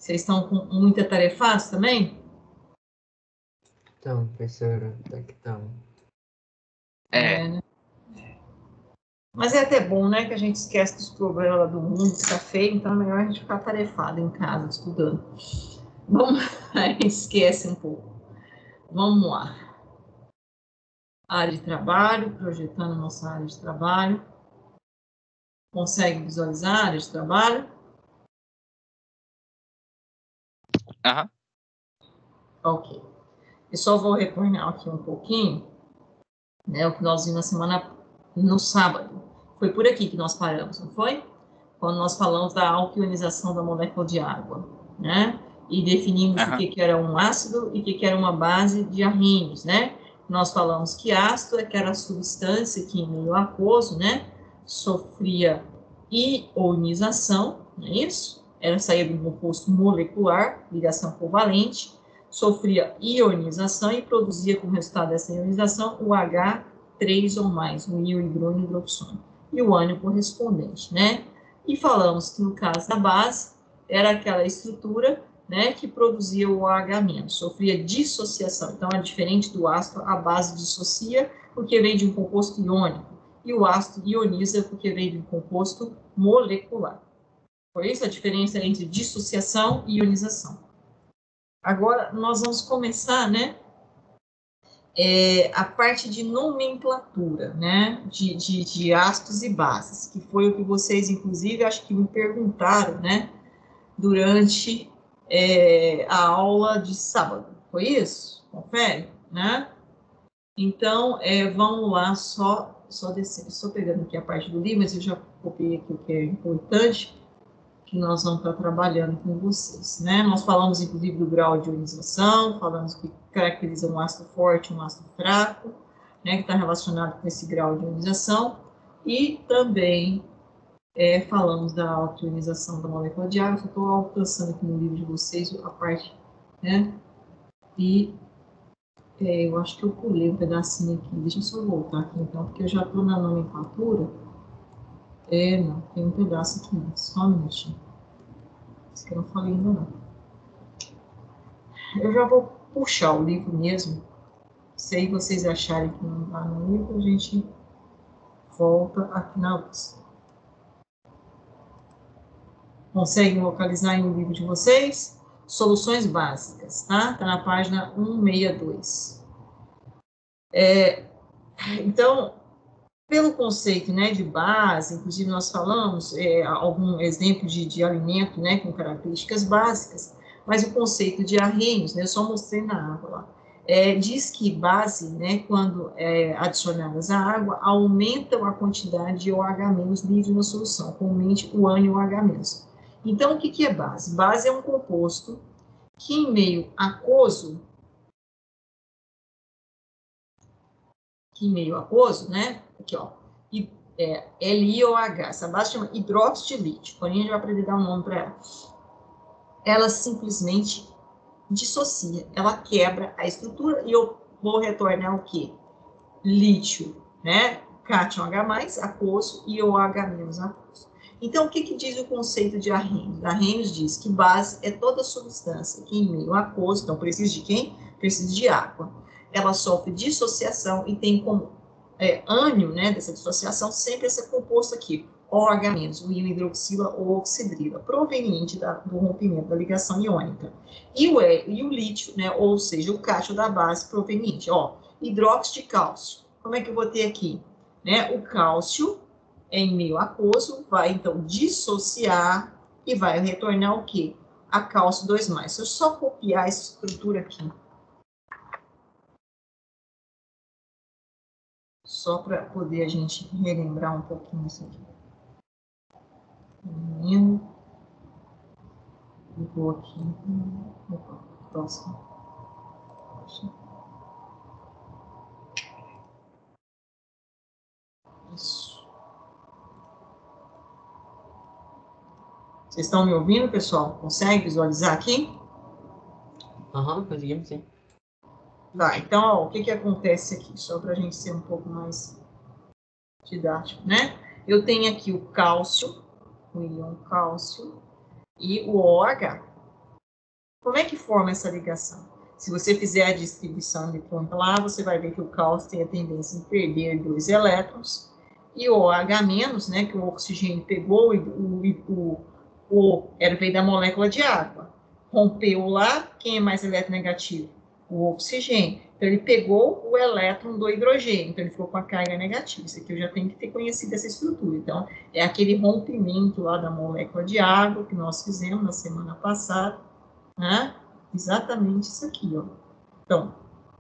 Vocês estão com muita tarefa também? Então, professora, até que estão. Né? Mas é até bom, né, que a gente esquece dos problemas do mundo, que tá feio, então é melhor a gente ficar tarefado em casa, estudando. Vamos, a gente esquece um pouco. Vamos lá. Área de trabalho, projetando nossa área de trabalho. Consegue visualizar a área de trabalho? Aham. Ok. Eu só vou retornar aqui um pouquinho, né, o que nós vimos no sábado. Foi por aqui que nós paramos, não foi? Quando nós falamos da alquionização da molécula de água, né? E definimos o que era um ácido e o que era uma base de arrínios, né? Nós falamos que ácido é aquela substância que em meio aquoso, né, sofria ionização, não é isso? Era saía de um composto molecular, ligação covalente, sofria ionização e produzia como resultado dessa ionização o H3 ou mais, o íon hidrônio hidroxônio, e o ânion correspondente, né? E falamos que no caso da base, era aquela estrutura, né, que produzia o OH-, sofria dissociação. Então, é diferente do ácido, a base dissocia porque vem de um composto iônico, e o ácido ioniza porque vem de um composto molecular. Foi isso a diferença entre dissociação e ionização. Agora, nós vamos começar, né, a parte de nomenclatura, né, de ácidos e bases, que foi o que vocês, inclusive, acho que me perguntaram, né, durante a aula de sábado. Foi isso? Confere, né? Então, vamos lá, só descer, só pegando aqui a parte do livro, mas eu já copiei aqui o que é importante, que nós vamos estar trabalhando com vocês, né? Nós falamos, inclusive, do grau de ionização, falamos que caracteriza um ácido forte e um ácido fraco, né, que está relacionado com esse grau de ionização, e também falamos da autoionização da molécula de água. Estou alcançando aqui no livro de vocês a parte, né, e eu acho que eu pulei um pedacinho aqui, deixa eu só voltar aqui então, porque eu já estou na nomenclatura. Não, tem um pedaço aqui, só um minutinho. Isso que eu não falei ainda não. Eu já vou puxar o livro mesmo. Se aí vocês acharem que não está no livro, a gente volta aqui na luz. Conseguem localizar em o livro de vocês? Soluções básicas, tá? Está na página 162. Então, pelo conceito, né, de base, inclusive nós falamos algum exemplo de alimento, né, com características básicas, mas o conceito de arrênios, né, eu só mostrei na água lá, diz que base, né, quando adicionadas à água, aumentam a quantidade de OH- livre na solução, comumente o ânion OH-. Então, o que é base? Base é um composto que em meio aquoso, né, aqui, ó, LiOH, essa base chama hidróxido de lítio, porém a gente vai aprender a dar um nome para ela. Ela simplesmente dissocia, ela quebra a estrutura e eu vou retornar o quê? Lítio, né? Cátion H+, aquoso, e OH- aquoso. Então, o que diz o conceito de arrênios? Arrênios diz que base é toda substância que em meio aquoso, então precisa de quem? Precisa de água. Ela sofre dissociação e tem como ânion, né, dessa dissociação, sempre esse composto aqui, OH-, o íon hidroxila ou oxidrila, proveniente do rompimento da ligação iônica. E o lítio, né, ou seja, o cátion da base proveniente, hidróxido de cálcio. Como é que eu vou ter aqui? Né, o cálcio em meio aquoso vai, então, dissociar e vai retornar o quê? A cálcio 2+. Se eu só copiar essa estrutura aqui, só para poder a gente relembrar um pouquinho isso aqui. Eu vou aqui no próximo. Isso. Vocês estão me ouvindo, pessoal? Consegue visualizar aqui? Conseguimos sim. Tá, então, o que acontece aqui? Só para a gente ser um pouco mais didático, né? Eu tenho aqui o cálcio, o íon cálcio, e o OH. Como é que forma essa ligação? Se você fizer a distribuição eletrônica lá, você vai ver que o cálcio tem a tendência em perder 2 elétrons, e o OH-, né, que o oxigênio pegou, era veio da molécula de água, rompeu lá, quem é mais eletronegativo? O oxigênio. Então, ele pegou o elétron do hidrogênio, então ele ficou com a carga negativa. Isso aqui eu já tenho que ter conhecido essa estrutura. Então, é aquele rompimento lá da molécula de água que nós fizemos na semana passada, né? Exatamente isso aqui, ó. Então,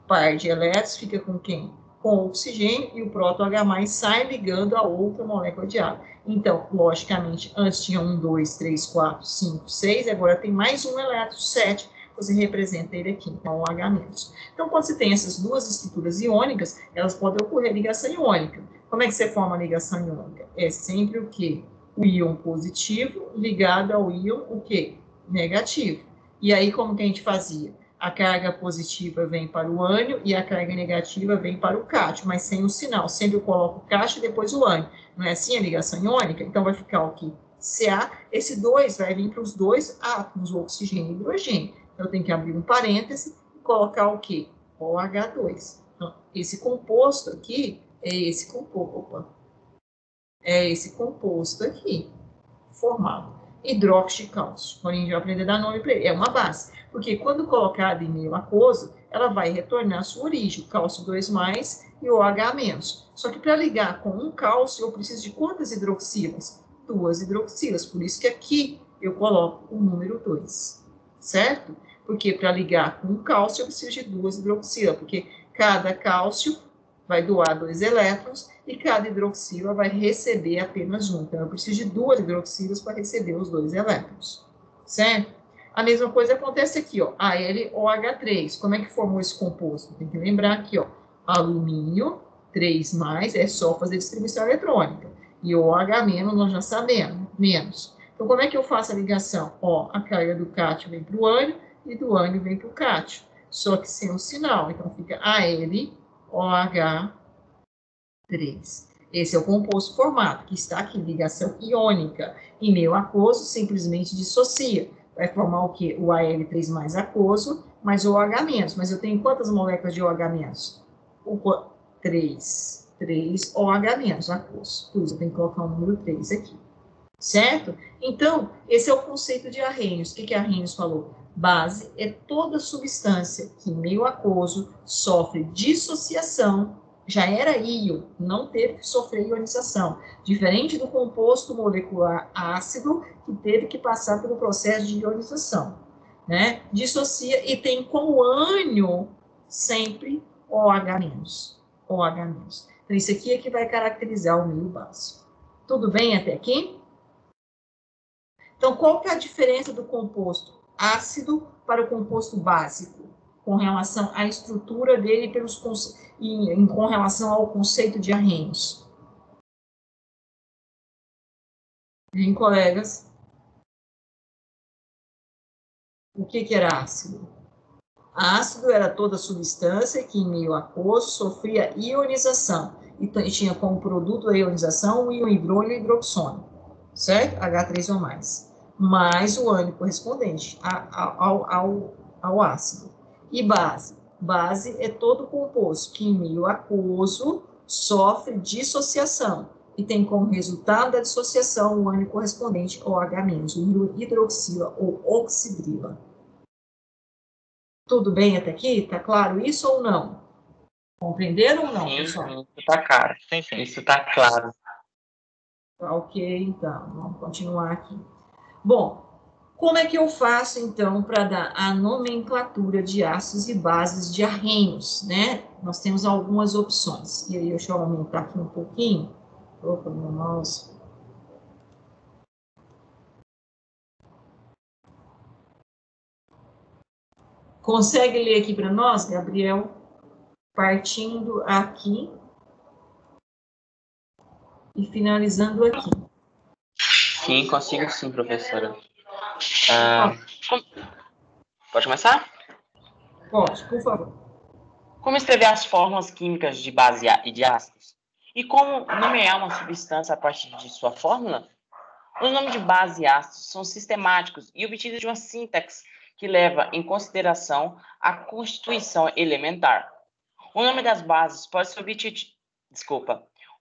par de elétrons fica com quem? Com o oxigênio, e o próton H+ sai ligando a outra molécula de água. Então, logicamente, antes tinha 1, 2, 3, 4, 5, 6, agora tem mais um elétron, 7, você representa ele aqui, então o H-. Então, quando você tem essas duas estruturas iônicas, elas podem ocorrer ligação iônica. Como é que você forma a ligação iônica? É sempre o quê? O íon positivo ligado ao íon, o quê? Negativo. E aí, como que a gente fazia? A carga positiva vem para o ânion e a carga negativa vem para o cátion, mas sem o sinal. Sempre eu coloco o cátion e depois o ânion. Não é assim a ligação iônica? Então, vai ficar o quê? Ca, esse 2 vai vir para os dois átomos, o oxigênio e o hidrogênio. Então, eu tenho que abrir um parêntese e colocar o quê? OH2. Então, esse composto aqui é esse composto. É esse composto aqui, formado. Hidróxido de cálcio. Quando a gente vai aprender a dar nome para ele. É uma base. Porque quando colocada em meio aquoso, ela vai retornar à sua origem, o cálcio 2+, e o OH-. Só que para ligar com um cálcio, eu preciso de quantas hidroxilas? 2 hidroxilas. Por isso que aqui eu coloco o número 2. Certo? Porque para ligar com um cálcio, eu preciso de 2 hidroxilas. Porque cada cálcio vai doar 2 elétrons e cada hidroxila vai receber apenas um. Então, eu preciso de 2 hidroxilas para receber os 2 elétrons, certo? A mesma coisa acontece aqui, ó, AlOH3. Como é que formou esse composto? Tem que lembrar aqui, ó, alumínio 3+, é só fazer distribuição eletrônica. E o OH- nós já sabemos, menos. Então, como é que eu faço a ligação? Ó, a carga do cátion vem para o ânion e do ânion vem para o cátion, só que sem o sinal. Então, fica AlOH3. Esse é o composto formado, que está aqui, ligação iônica. Em meio aquoso, simplesmente dissocia. Vai formar o quê? O Al3+ aquoso, mais o OH-. Mas eu tenho quantas moléculas de OH-? 3. 3 OH- aquoso. Por isso, eu tenho que colocar o número 3 aqui. Certo? Então, esse é o conceito de Arrhenius. O que Arrhenius falou? Base é toda substância que, em meio aquoso, sofre dissociação. Já era íon, não teve que sofrer ionização. Diferente do composto molecular ácido, que teve que passar pelo processo de ionização. Né? Dissocia e tem como ânion sempre OH-. OH-. Então, isso aqui é que vai caracterizar o meio básico. Tudo bem até aqui? Então, qual que é a diferença do composto ácido para o composto básico, com relação à estrutura dele com relação ao conceito de Arrhenius? Hein, colegas? O que era ácido? Ácido era toda substância que, em meio aquoso, sofria ionização e tinha como produto da ionização o íon hidrônio e hidroxônio, certo? H3 ou mais o ânion correspondente ao ácido. E base? Base é todo composto que, em meio aquoso, sofre dissociação e tem como resultado da dissociação o ânion correspondente ao H-, o hidroxila ou oxidrila. Tudo bem até aqui? Tá claro isso ou não? Compreenderam ou não, Sim, pessoal? sim, isso tá claro. Sim, sim. Isso tá claro. Ok, então, vamos continuar aqui. Bom, como é que eu faço, então, para dar a nomenclatura de ácidos e bases de Arrhenius, né? Nós temos algumas opções. E aí, deixa eu aumentar aqui um pouquinho. Opa, meu mouse. Consegue ler aqui para nós, Gabriel? Partindo aqui e finalizando aqui. Sim, consigo sim, professora. Pode começar? Pode, por favor. Como escrever as fórmulas químicas de base e de ácidos? E como nomear uma substância a partir de sua fórmula? Os nomes de base e ácidos são sistemáticos e obtidos de uma sintaxe que leva em consideração a constituição elementar. O nome das bases pode ser obtido,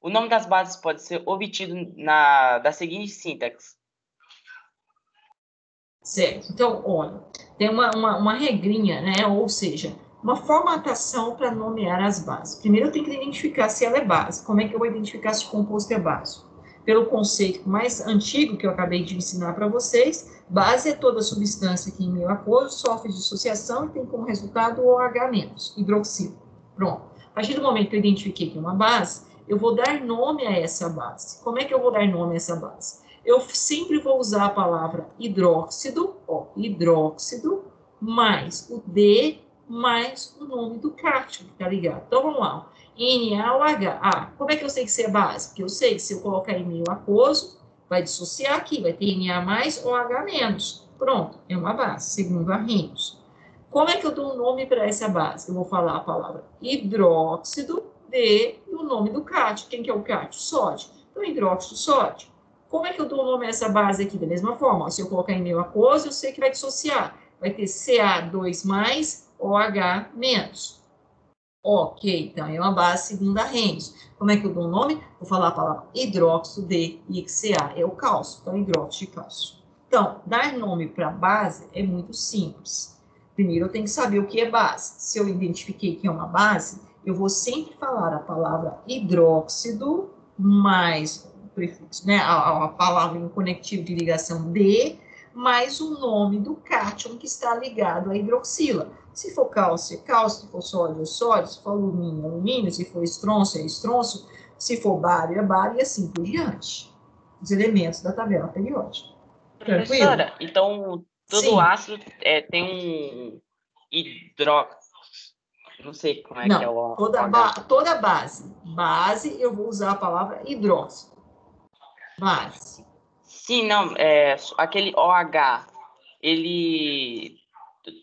o nome das bases pode ser obtido da seguinte sintaxe. Certo. Então, olha, tem uma regrinha, né? Ou seja, uma formatação para nomear as bases. Primeiro, eu tenho que identificar se ela é base. Como é que eu vou identificar se o composto é básico? Pelo conceito mais antigo que eu acabei de ensinar para vocês, base é toda substância que em meio aquoso sofre dissociação e tem como resultado o OH-, hidroxilo. Pronto. A partir do momento que eu identifiquei que é uma base, eu vou dar nome a essa base. Como é que eu vou dar nome a essa base? Eu sempre vou usar a palavra hidróxido, hidróxido, mais o D, mais o nome do cátion, tá ligado? Então, vamos lá. NaOH. Ah, como é que eu sei que isso é base? Porque eu sei que se eu colocar em meio aquoso, vai dissociar aqui, vai ter Na mais OH-. Pronto, é uma base, segundo Arrhenius. Como é que eu dou um nome para essa base? Eu vou falar a palavra hidróxido de e o nome do cátion. Quem que é o cátion? Sódio. Então, hidróxido sódio. Como é que eu dou o nome a essa base aqui? Da mesma forma, ó, se eu colocar em meio aquoso, eu sei que vai dissociar. Vai ter Ca2 mais OH-. Ok, então é uma base segundo Arrhenius. Como é que eu dou o nome? Vou falar a palavra hidróxido de ICA, é o cálcio, então hidróxido de cálcio. Então, dar nome para base é muito simples. Primeiro, eu tenho que saber o que é base. Se eu identifiquei que é uma base, eu vou sempre falar a palavra hidróxido mais o prefixo, né? A palavra em conectivo de ligação de, mais o nome do cátion que está ligado à hidroxila. Se for cálcio, é cálcio. Se for sódio, é sódio. Se for alumínio, é alumínio. Se for estrôncio, é estrôncio. Se for bário, é bário, e assim por diante. Os elementos da tabela periódica. Professora, então todo Sim. ácido tem um hidróxido. Não sei como é que é o toda base. Base, eu vou usar a palavra hidróxido. Base. Sim, não, aquele OH, ele...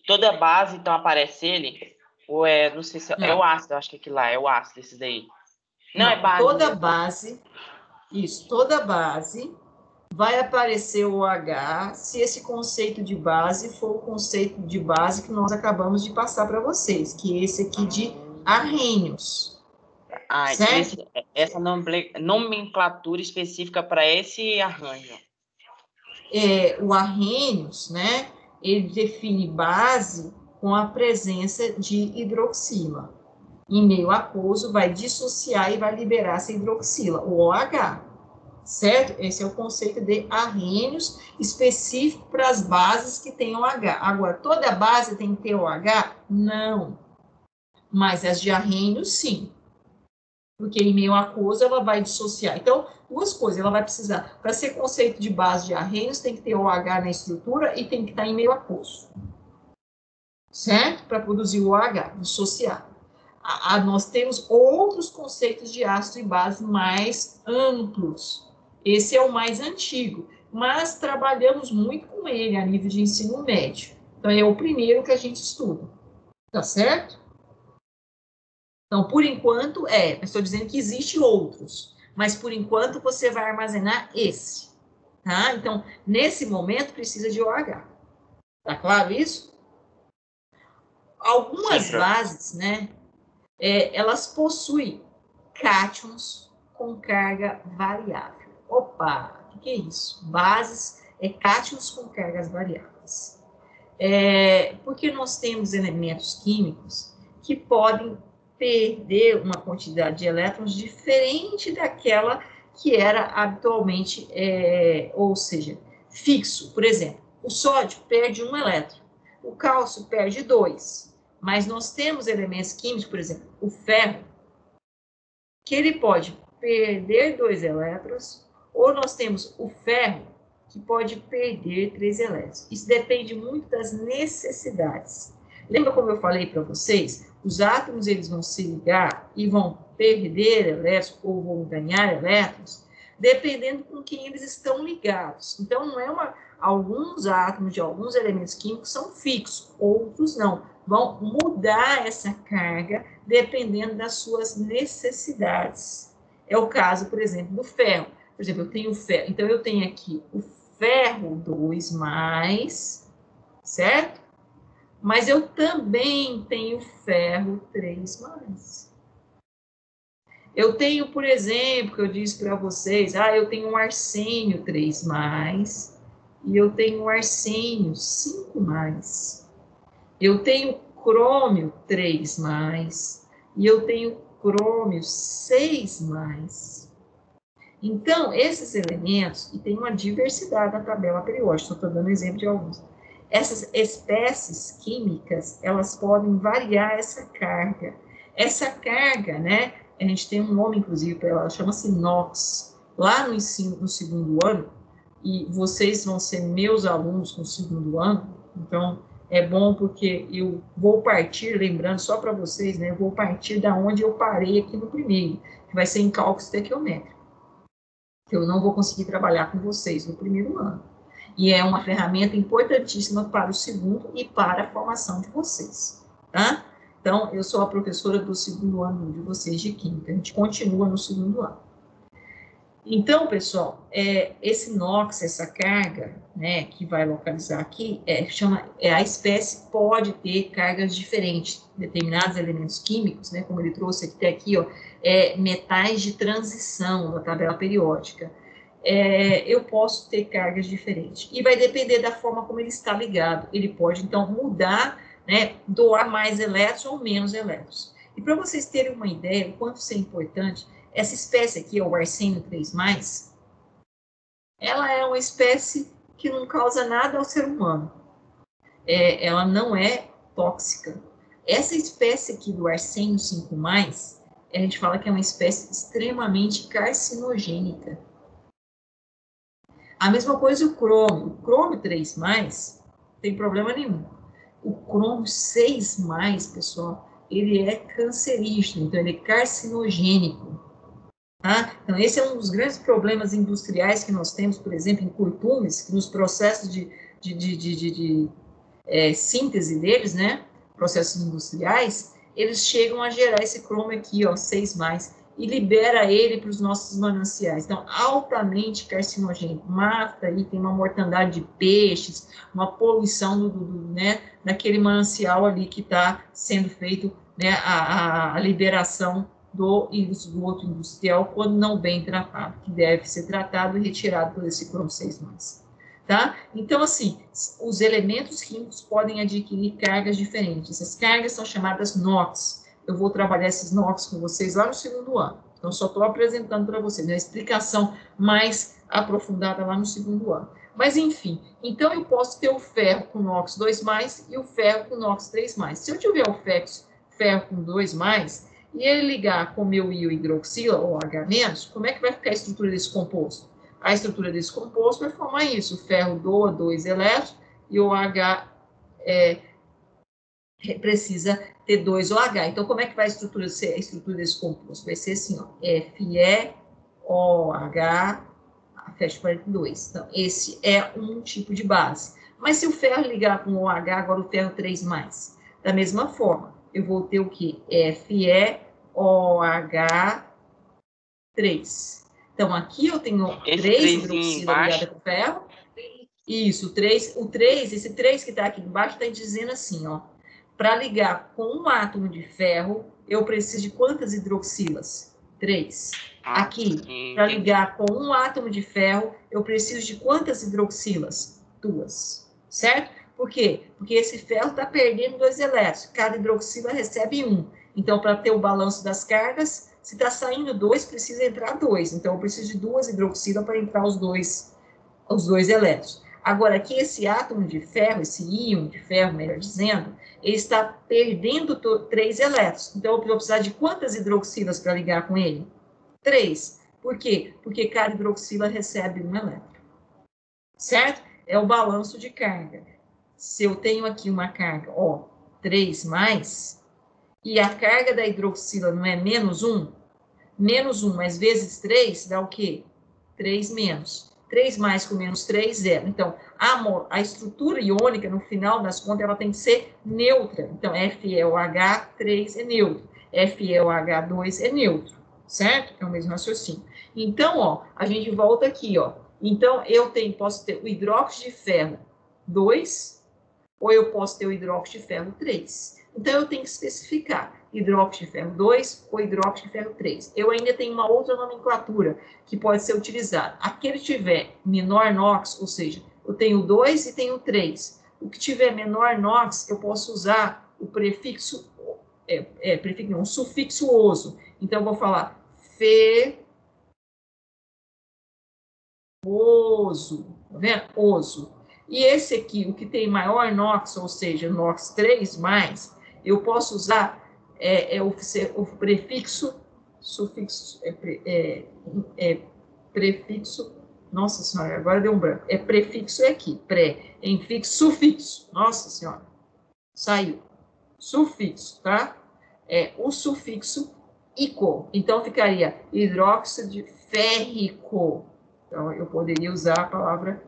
Toda base, então, aparece ele? Ou não sei se... É o ácido, acho que aquilo lá, é o ácido, esse daí. Não, é base. Toda base, isso, toda base vai aparecer o OH se esse conceito de base for o conceito de base que nós acabamos de passar para vocês, que é esse aqui de Arrhenius. Certo? Essa nomenclatura específica para esse arranjo. O Arrhenius, né, ele define base com a presença de hidroxila. Em meio aquoso, vai dissociar e vai liberar essa hidroxila, o OH. Certo? Esse é o conceito de Arrhenius, específico para as bases que têm OH. Agora, toda base tem que ter OH? Não. Mas as de Arrhenius, sim. Porque em meio aquoso ela vai dissociar. Então, duas coisas, ela vai precisar, para ser conceito de base de Arrhenius, tem que ter OH na estrutura e tem que estar em meio aquoso. Certo? Para produzir o OH, dissociar. Nós temos outros conceitos de ácido e base mais amplos. Esse é o mais antigo, mas trabalhamos muito com ele a nível de ensino médio. Então, é o primeiro que a gente estuda. Tá certo? Então, por enquanto, estou dizendo que existem outros, mas por enquanto você vai armazenar esse. Tá? Então, nesse momento, precisa de OH. Tá claro isso? Algumas bases, né? Elas possuem cátions com carga variável. Opa, o que é isso? Bases cátions com cargas variáveis. Porque nós temos elementos químicos que podem perder uma quantidade de elétrons diferente daquela que era habitualmente, ou seja, fixo. Por exemplo, o sódio perde um elétron, o cálcio perde 2. Mas nós temos elementos químicos, por exemplo, o ferro, que ele pode perder 2 elétrons, ou nós temos o ferro, que pode perder 3 elétrons. Isso depende muito das necessidades. Lembra como eu falei para vocês? Os átomos eles vão se ligar e vão perder elétrons ou vão ganhar elétrons, dependendo com quem eles estão ligados. Então, não é alguns átomos de alguns elementos químicos são fixos, outros não. Vão mudar essa carga dependendo das suas necessidades. É o caso, por exemplo, do ferro. Por exemplo, eu tenho ferro, então eu tenho aqui o ferro 2+, certo? Mas eu também tenho ferro 3+. Eu tenho, por exemplo, que eu disse para vocês, eu tenho um arsênio 3+, e eu tenho um arsênio 5+. Eu tenho crômio 3+, e eu tenho crômio 6+. Então, esses elementos, e tem uma diversidade na tabela periódica, estou dando exemplo de alguns. Essas espécies químicas, elas podem variar essa carga. Essa carga, né, a gente tem um nome, inclusive, para ela, chama-se NOx. Lá no ensino, no segundo ano, e vocês vão ser meus alunos no segundo ano, então é bom porque eu vou partir, lembrando só para vocês, né, eu vou partir da onde eu parei aqui no primeiro, que vai ser em cálculo estequiométrico. Eu não vou conseguir trabalhar com vocês no primeiro ano. E é uma ferramenta importantíssima para o segundo e para a formação de vocês, tá? Então, eu sou a professora do segundo ano de vocês de Química. A gente continua no segundo ano. Então, pessoal, esse NOx, essa carga, né, que vai localizar aqui, a espécie pode ter cargas diferentes. Determinados elementos químicos, né, como ele trouxe aqui, ó, metais de transição na tabela periódica. Eu posso ter cargas diferentes. E vai depender da forma como ele está ligado. Ele pode, então, mudar, né, doar mais elétrons ou menos elétrons. E para vocês terem uma ideia do quanto isso é importante, essa espécie aqui, o arsênio 3+, ela é uma espécie que não causa nada ao ser humano. Ela não é tóxica. Essa espécie aqui do arsênio 5+, a gente fala que é uma espécie extremamente carcinogênica. A mesma coisa o crômio. O crômio 3+, não tem problema nenhum. O crômio 6+, pessoal, ele é cancerígeno, então ele é carcinogênico. Tá? Então, esse é um dos grandes problemas industriais que nós temos, por exemplo, em curtumes, que nos processos de síntese deles, né, processos industriais, eles chegam a gerar esse crômio aqui, ó, 6+, e libera ele para os nossos mananciais. Então, altamente carcinogênico, mata aí, tem uma mortandade de peixes, uma poluição né, daquele manancial ali que está sendo feito, né, a liberação do esgoto industrial quando não bem tratado, que deve ser tratado e retirado por esse crômio 6+. Tá? Então, assim, os elementos químicos podem adquirir cargas diferentes. Essas cargas são chamadas NOx. Eu vou trabalhar esses NOx com vocês lá no segundo ano. Então, só estou apresentando para vocês, né? A explicação mais aprofundada lá no segundo ano. Mas, enfim, então eu posso ter o ferro com NOx 2+, e o ferro com NOx 3+. Se eu tiver o ferro com 2+, e ele ligar com o meu íon hidroxila, ou H-, como é que vai ficar a estrutura desse composto? A estrutura desse composto vai formar isso. O ferro doa 2 elétrons e o H precisa ter 2 OH. Então, como é que vai a estrutura desse composto? Vai ser assim, ó, FeOH, fecha 42. Então, esse é um tipo de base. Mas se o ferro ligar com o OH, agora o ferro 3+. Da mesma forma, eu vou ter o quê? FeOH3. Então, aqui eu tenho 3 hidroxila ligada com ferro. Isso, esse 3 que está aqui embaixo está dizendo assim, ó. Para ligar com um átomo de ferro, eu preciso de quantas hidroxilas? 3. Aqui, para ligar com um átomo de ferro, eu preciso de quantas hidroxilas? 2. Certo? Por quê? Porque esse ferro está perdendo 2 elétrons. Cada hidroxila recebe 1. Então, para ter o balanço das cargas, se está saindo 2, precisa entrar 2. Então, eu preciso de 2 hidroxilas para entrar os dois elétrons. Agora, aqui esse átomo de ferro, esse íon de ferro, melhor dizendo, ele está perdendo 3 elétrons. Então, eu vou precisar de quantas hidroxilas para ligar com ele? 3. Por quê? Porque cada hidroxila recebe 1 elétron. Certo? É o balanço de carga. Se eu tenho aqui uma carga, ó, 3+, e a carga da hidroxila não é -1, -1 mais vezes 3 dá o quê? 3-. 3+ com -3, 0. Então, a estrutura iônica, no final das contas, ela tem que ser neutra. Então, FeOH3 é neutro, FeOH2 é neutro, certo? É o mesmo raciocínio. Então, ó, a gente volta aqui, ó. Então, posso ter o hidróxido de ferro 2, ou eu posso ter o hidróxido de ferro 3. Então, eu tenho que especificar hidróxido de ferro 2 ou hidróxido de ferro 3. Eu ainda tenho uma outra nomenclatura que pode ser utilizada. Aquele que tiver menor NOx, ou seja, eu tenho 2 e tenho 3. O que tiver menor NOx, eu posso usar o prefixo, o sufixo oso. Então, eu vou falar oso, tá vendo? Oso. E esse aqui, o que tem maior NOx, ou seja, NOx 3+, eu posso usar o prefixo, sufixo, prefixo, nossa senhora, agora deu um branco, prefixo é aqui, infixo, sufixo, nossa senhora, saiu, sufixo, tá? O sufixo ico, então ficaria hidróxido de férrico, então eu poderia usar a palavra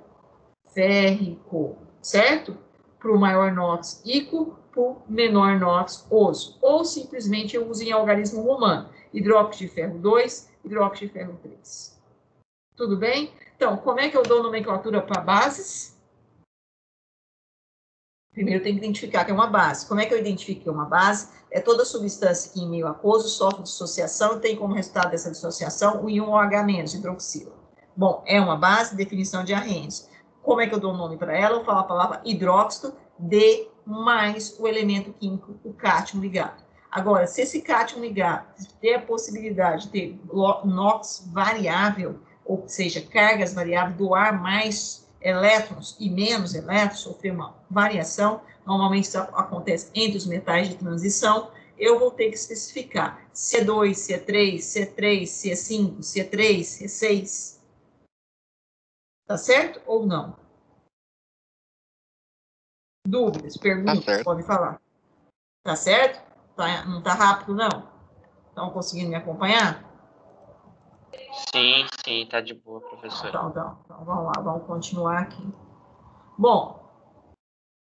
férrico, certo? Para o maior NOx, ico, para o menor NOx, oso. Ou simplesmente eu uso em algarismo romano, hidróxido de ferro 2, hidróxido de ferro 3. Tudo bem? Então, como é que eu dou nomenclatura para bases? Primeiro tem que identificar que é uma base. Como é que eu identifico que é uma base? É toda substância que em meio aquoso sofre dissociação e tem como resultado dessa dissociação o íon OH- hidroxila. Bom, é uma base, definição de Arrhenius. Como é que eu dou o nome para ela? Eu falo a palavra hidróxido de mais o elemento químico, o cátion ligado. Agora, se esse cátion ligado ter a possibilidade de ter NOx variável, ou seja, cargas variáveis, doar mais elétrons e menos elétrons, sofrer uma variação, normalmente isso acontece entre os metais de transição, eu vou ter que especificar C2, C3, C3, C5, C3, C6. Tá certo ou não? Dúvidas, perguntas, podem falar. Tá certo? Não tá rápido, não? Estão conseguindo me acompanhar? Sim, tá de boa, professora. Então, vamos lá, vamos continuar aqui. Bom,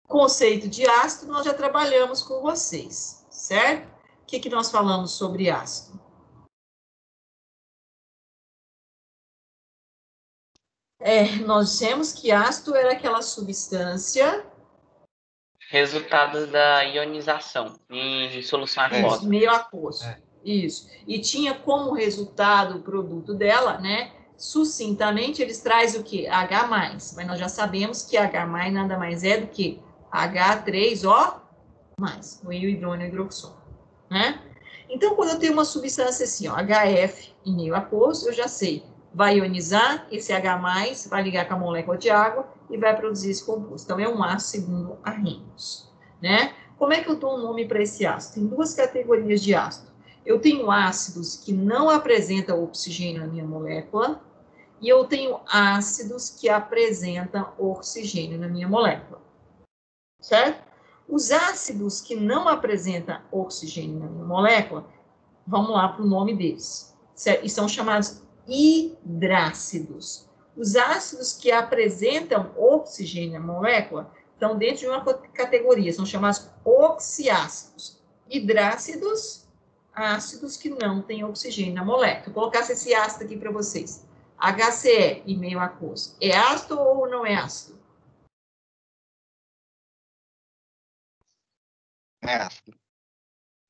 conceito de ácido nós já trabalhamos com vocês, certo? O que nós falamos sobre ácido? Nós dissemos que ácido era aquela substância... Resultado da ionização em solução aquosa. Meio aquoso. Isso. E tinha como resultado o produto dela, né? Sucintamente, eles trazem o quê? H+. Mas nós já sabemos que H+ nada mais é do que H3O+, o hidrônio hidroxônio, né? Então, quando eu tenho uma substância assim, ó, HF em meio aquoso, eu já sei, vai ionizar, esse H+, vai ligar com a molécula de água e vai produzir esse composto. Então, é um ácido segundo Arrhenius, né? Como é que eu dou um nome para esse ácido? Tem duas categorias de ácido. Eu tenho ácidos que não apresentam oxigênio na minha molécula e eu tenho ácidos que apresentam oxigênio na minha molécula, certo? Os ácidos que não apresentam oxigênio na minha molécula, vamos lá para o nome deles, certo? E são chamados hidrácidos. Os ácidos que apresentam oxigênio na molécula estão dentro de uma categoria, são chamados oxiácidos. Hidrácidos, ácidos que não têm oxigênio na molécula. Vou colocar esse ácido aqui para vocês. HCl e meio aquoso. É ácido ou não é ácido? É ácido.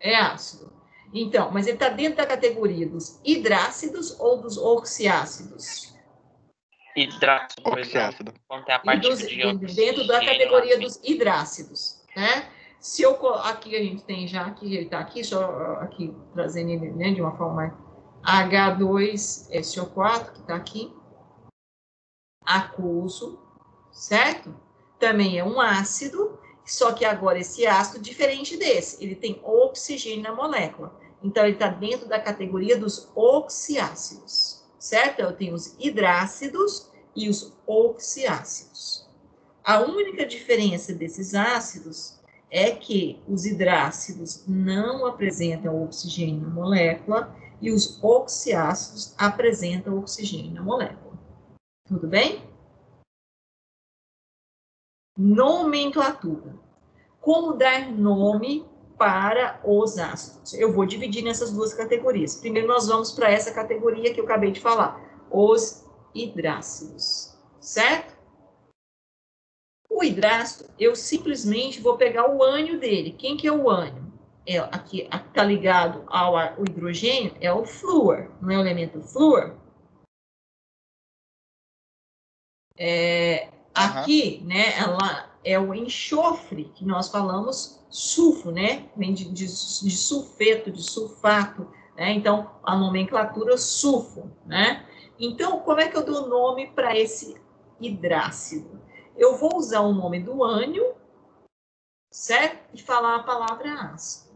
É ácido. Então, mas ele está dentro da categoria dos hidrácidos ou dos oxiácidos? Hidrácido, Oxiácido. Dentro da categoria dos hidrácidos, né? Se eu aqui a gente tem já aqui, ele está aqui, só aqui trazendo ele, né, de uma forma mais H2SO4, que está aqui, aquoso, certo? Também é um ácido, só que agora esse ácido, diferente desse, ele tem oxigênio na molécula. Então, ele está dentro da categoria dos oxiácidos, certo? Eu tenho os hidrácidos e os oxiácidos. A única diferença desses ácidos é que os hidrácidos não apresentam oxigênio na molécula e os oxiácidos apresentam oxigênio na molécula. Tudo bem? Nomenclatura. Como dar nome para os ácidos? Eu vou dividir nessas duas categorias. Primeiro, nós vamos para essa categoria que eu acabei de falar, os hidrácidos, certo? O hidrácido, eu simplesmente vou pegar o ânion dele. Quem que é o ânion? Aqui está ligado ao hidrogênio, é o flúor, não é o elemento flúor? Aqui, né, ela é o enxofre, que nós falamos sulfo, né? Vem de sulfeto, de sulfato, né? Então, a nomenclatura sulfo, né? Então, como é que eu dou nome para esse hidrácido? Eu vou usar o nome do ânion, certo? E falar a palavra ácido.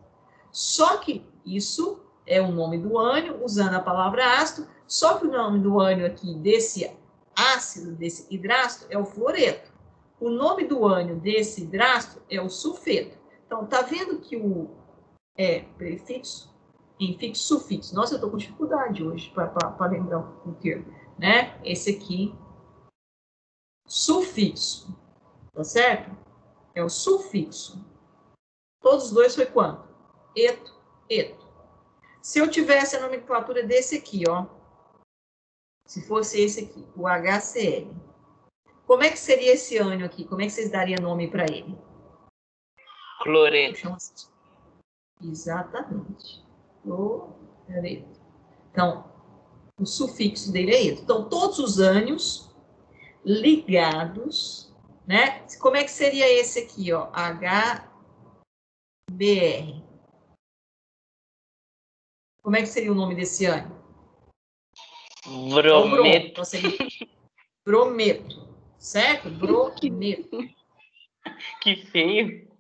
Só que isso é o nome do ânion, usando a palavra ácido, só que o nome do ânion aqui, desse ácido, desse hidrácido, é o fluoreto. O nome do ânion desse hidrácido é o sulfeto. Então, tá vendo que o prefixo, infixo, sufixo. Nossa, eu tô com dificuldade hoje para lembrar o termo, né? Esse aqui, sufixo, tá certo? É o sufixo. Todos os dois foi quanto? Eto, eto. Se eu tivesse a nomenclatura desse aqui, ó, se fosse esse aqui, o HCl, como é que seria esse ânion aqui? Como é que vocês dariam nome para ele? Cloreto. Exatamente. Cloreto. Então, o sufixo dele é eto. Então, todos os ânions ligados, né? Como é que seria esse aqui, ó? HBr. Como é que seria o nome desse ânion? Brometo. Então, seria brometo, certo? Brometo. Que feio.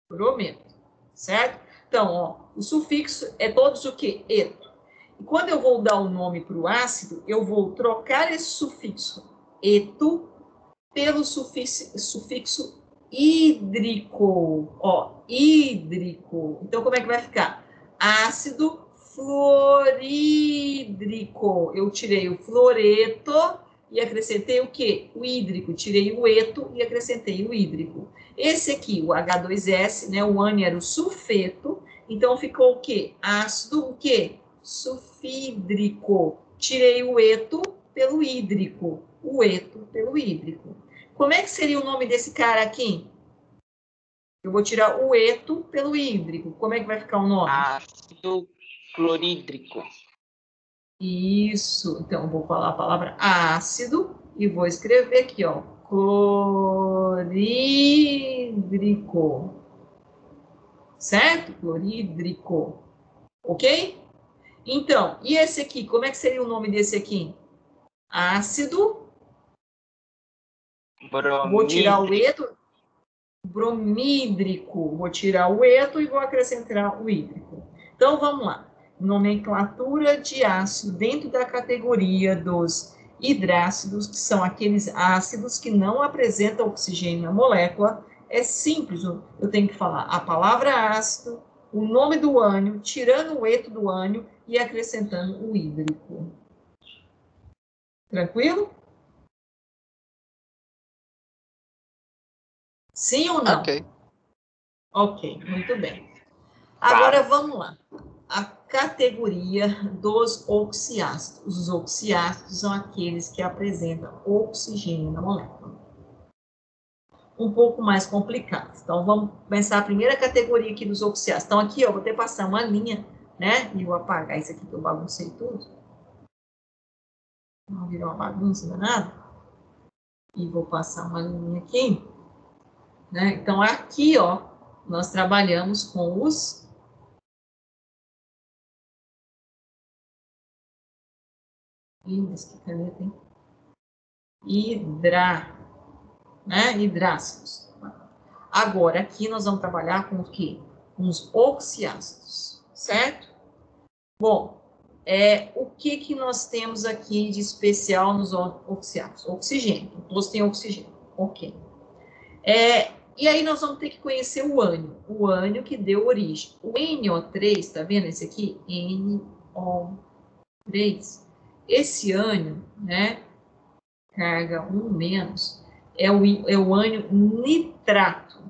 Brometo, certo? Então, ó, o sufixo é todos o quê? Eto. E quando eu vou dar o nome para o ácido, eu vou trocar esse sufixo eto pelo sufixo hídrico. Ó, hídrico. Então, como é que vai ficar? Ácido fluorídrico. Eu tirei o fluoreto e acrescentei o quê? O hídrico. Tirei o eto e acrescentei o hídrico. Esse aqui, o H2S, né? O ânion era o sulfeto. Então, ficou o quê? Ácido, o quê? Sulfídrico. Tirei o eto pelo hídrico. O eto pelo hídrico. Como é que seria o nome desse cara aqui? Eu vou tirar o eto pelo hídrico. Como é que vai ficar o nome? Ácido clorídrico. Isso. Então, eu vou falar a palavra ácido e vou escrever aqui, ó. Clorídrico. Certo? Clorídrico. Ok? Então, e esse aqui? Como é que seria o nome desse aqui? Ácido. Vou tirar o eto. Bromídrico. Vou tirar o eto e vou acrescentar o hídrico. Então, vamos lá. Nomenclatura de ácido dentro da categoria dos hidrácidos, que são aqueles ácidos que não apresentam oxigênio na molécula. É simples, eu tenho que falar a palavra ácido, o nome do ânion, tirando o eto do ânion e acrescentando o hídrico. Tranquilo? Sim ou não? Ok. Ok, muito bem. Agora vamos lá. A categoria dos oxiácidos. Os oxiácidos são aqueles que apresentam oxigênio na molécula. Um pouco mais complicado. Então, vamos começar a primeira categoria aqui dos oxiácidos. Então, aqui, ó, vou até passar uma linha, né? E vou apagar isso aqui que eu baguncei tudo. Não virou uma bagunça danada. E vou passar uma linha aqui. Né? Então, aqui, ó, nós trabalhamos com os que caneta, hein? Hidrácidos. Agora, aqui nós vamos trabalhar com o quê? Com os oxiácidos, certo? Bom, o que nós temos aqui de especial nos oxiácidos? Oxigênio. Todos têm oxigênio. Ok. E aí nós vamos ter que conhecer o ânion que deu origem. O NO3, tá vendo esse aqui? NO3. Esse ânion, né, carga 1-, é o ânion nitrato.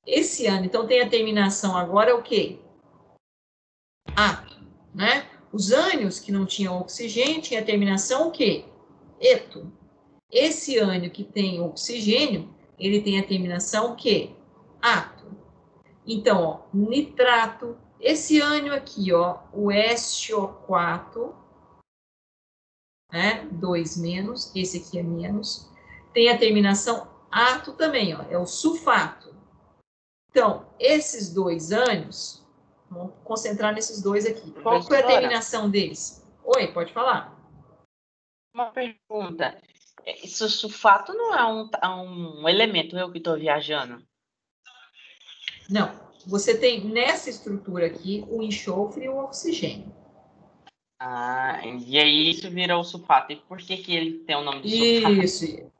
Esse ânion, então, tem a terminação agora o quê? Ato, né? Os ânions que não tinham oxigênio tinham a terminação o quê? Eto. Esse ânion que tem oxigênio, ele tem a terminação que? Ato. Então, ó, nitrato, esse ânion aqui, ó, o SO4, né, 2 menos, esse aqui é menos, tem a terminação ato também, ó, é o sulfato. Então, esses dois ânions, vamos concentrar nesses dois aqui. Qual foi a terminação deles? Oi, pode falar. Uma pergunta. Esse sulfato não é um elemento, eu que estou viajando? Não. Você tem nessa estrutura aqui o enxofre e o oxigênio. Ah, e aí isso vira o sulfato. E por que ele tem o nome de sulfato? Isso,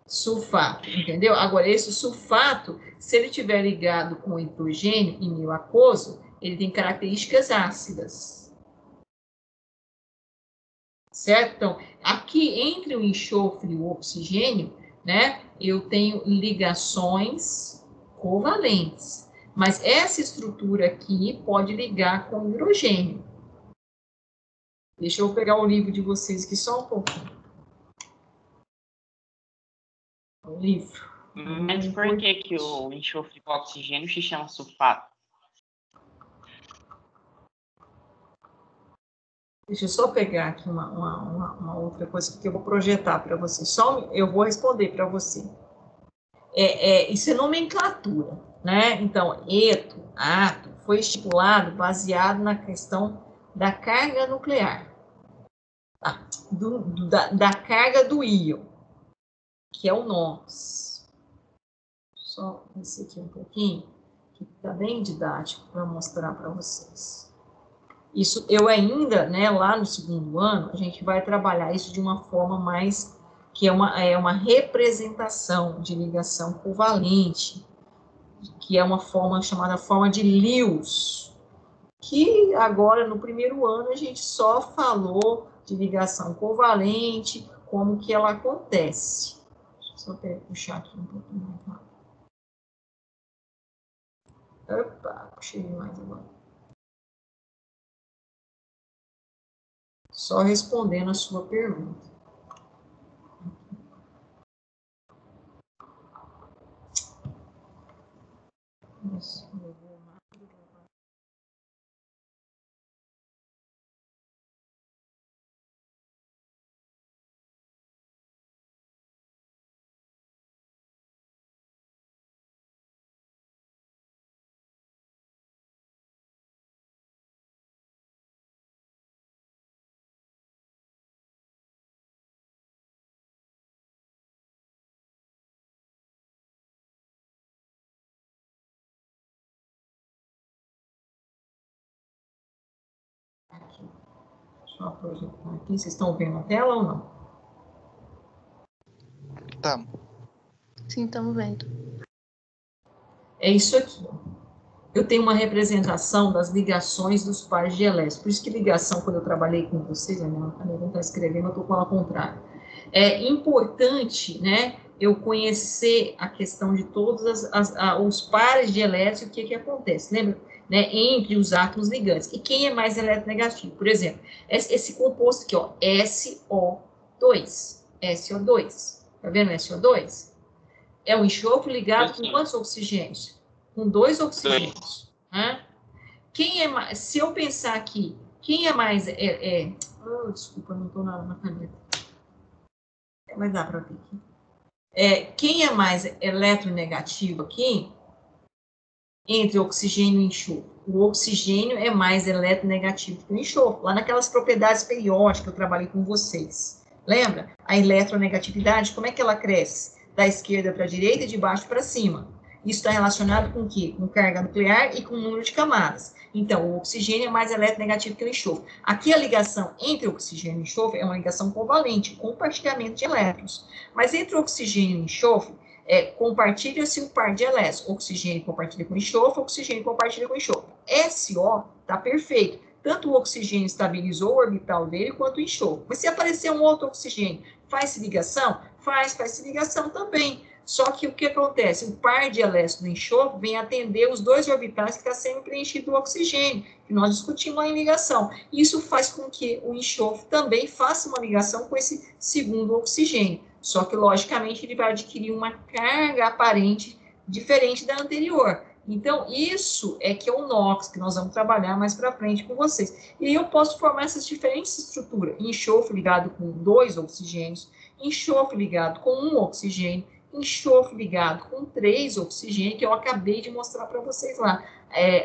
sulfato, entendeu? Agora, esse sulfato, se ele estiver ligado com hidrogênio em meio aquoso, ele tem características ácidas. Certo? Então, aqui entre o enxofre e o oxigênio, né, eu tenho ligações covalentes. Mas essa estrutura aqui pode ligar com hidrogênio. Deixa eu pegar o livro de vocês aqui só um pouquinho. O livro. Mas por que o enxofre com oxigênio se chama sulfato? Deixa eu só pegar aqui uma outra coisa que eu vou projetar para você. Eu vou responder para você. Isso é nomenclatura, né? Então, eto, ato, foi estipulado baseado na questão da carga nuclear, tá? Da carga do íon, que é o nós. Só esse aqui um pouquinho, que está bem didático para mostrar para vocês. Isso eu ainda, né, lá no segundo ano, a gente vai trabalhar isso de uma forma mais, que é uma representação de ligação covalente, que é uma forma chamada forma de Lewis, que agora no primeiro ano a gente só falou de ligação covalente, como que ela acontece. Deixa eu só puxar aqui um pouquinho mais rápido. Opa, puxei mais agora. Só respondendo a sua pergunta. Isso, eu vou mais. Aqui. Deixa eu projetar aqui. Vocês estão vendo a tela ou não? Tá. Sim, estamos vendo. É isso aqui. Eu tenho uma representação das ligações dos pares de elétrons. Por isso que ligação, quando eu trabalhei com vocês, a minha caneta não está escrevendo, eu estou com ela ao contrário. É importante, né, eu conhecer a questão de todos os pares de elétrons e o que acontece. Lembra? Né, entre os átomos ligantes. E quem é mais eletronegativo? Por exemplo, esse composto aqui, ó, SO2. SO2. Tá vendo SO2? É o enxofre ligado com quantos oxigênios? Com 2 oxigênios. Né? Quem é mais? Se eu pensar aqui, quem é mais... desculpa, não estou na caneta. Mas dá para ver aqui. Quem é mais eletronegativo aqui? Entre oxigênio e enxofre. O oxigênio é mais eletronegativo que o enxofre. Lá naquelas propriedades periódicas que eu trabalhei com vocês. Lembra? A eletronegatividade, como é que ela cresce? Da esquerda para a direita e de baixo para cima. Isso está relacionado com o quê? Com carga nuclear e com o número de camadas. Então, o oxigênio é mais eletronegativo que o enxofre. Aqui a ligação entre o oxigênio e o enxofre é uma ligação covalente, compartilhamento de elétrons. Mas entre o oxigênio e o enxofre, compartilha-se o par de elétrons. Oxigênio compartilha com enxofre, oxigênio compartilha com enxofre. SO está perfeito. Tanto o oxigênio estabilizou o orbital dele, quanto o enxofre. Mas se aparecer um outro oxigênio, faz-se ligação? Faz-se ligação também. Só que o que acontece? O par de elétrons do enxofre vem atender os 2 orbitais que está sendo preenchido do oxigênio, que nós discutimos lá em ligação. Isso faz com que o enxofre também faça uma ligação com esse segundo oxigênio. Só que, logicamente, ele vai adquirir uma carga aparente diferente da anterior. Então, isso é que é o NOx, que nós vamos trabalhar mais para frente com vocês. E eu posso formar essas diferentes estruturas. Enxofre ligado com 2 oxigênios, enxofre ligado com 1 oxigênio, enxofre ligado com 3 oxigênios, que eu acabei de mostrar para vocês lá.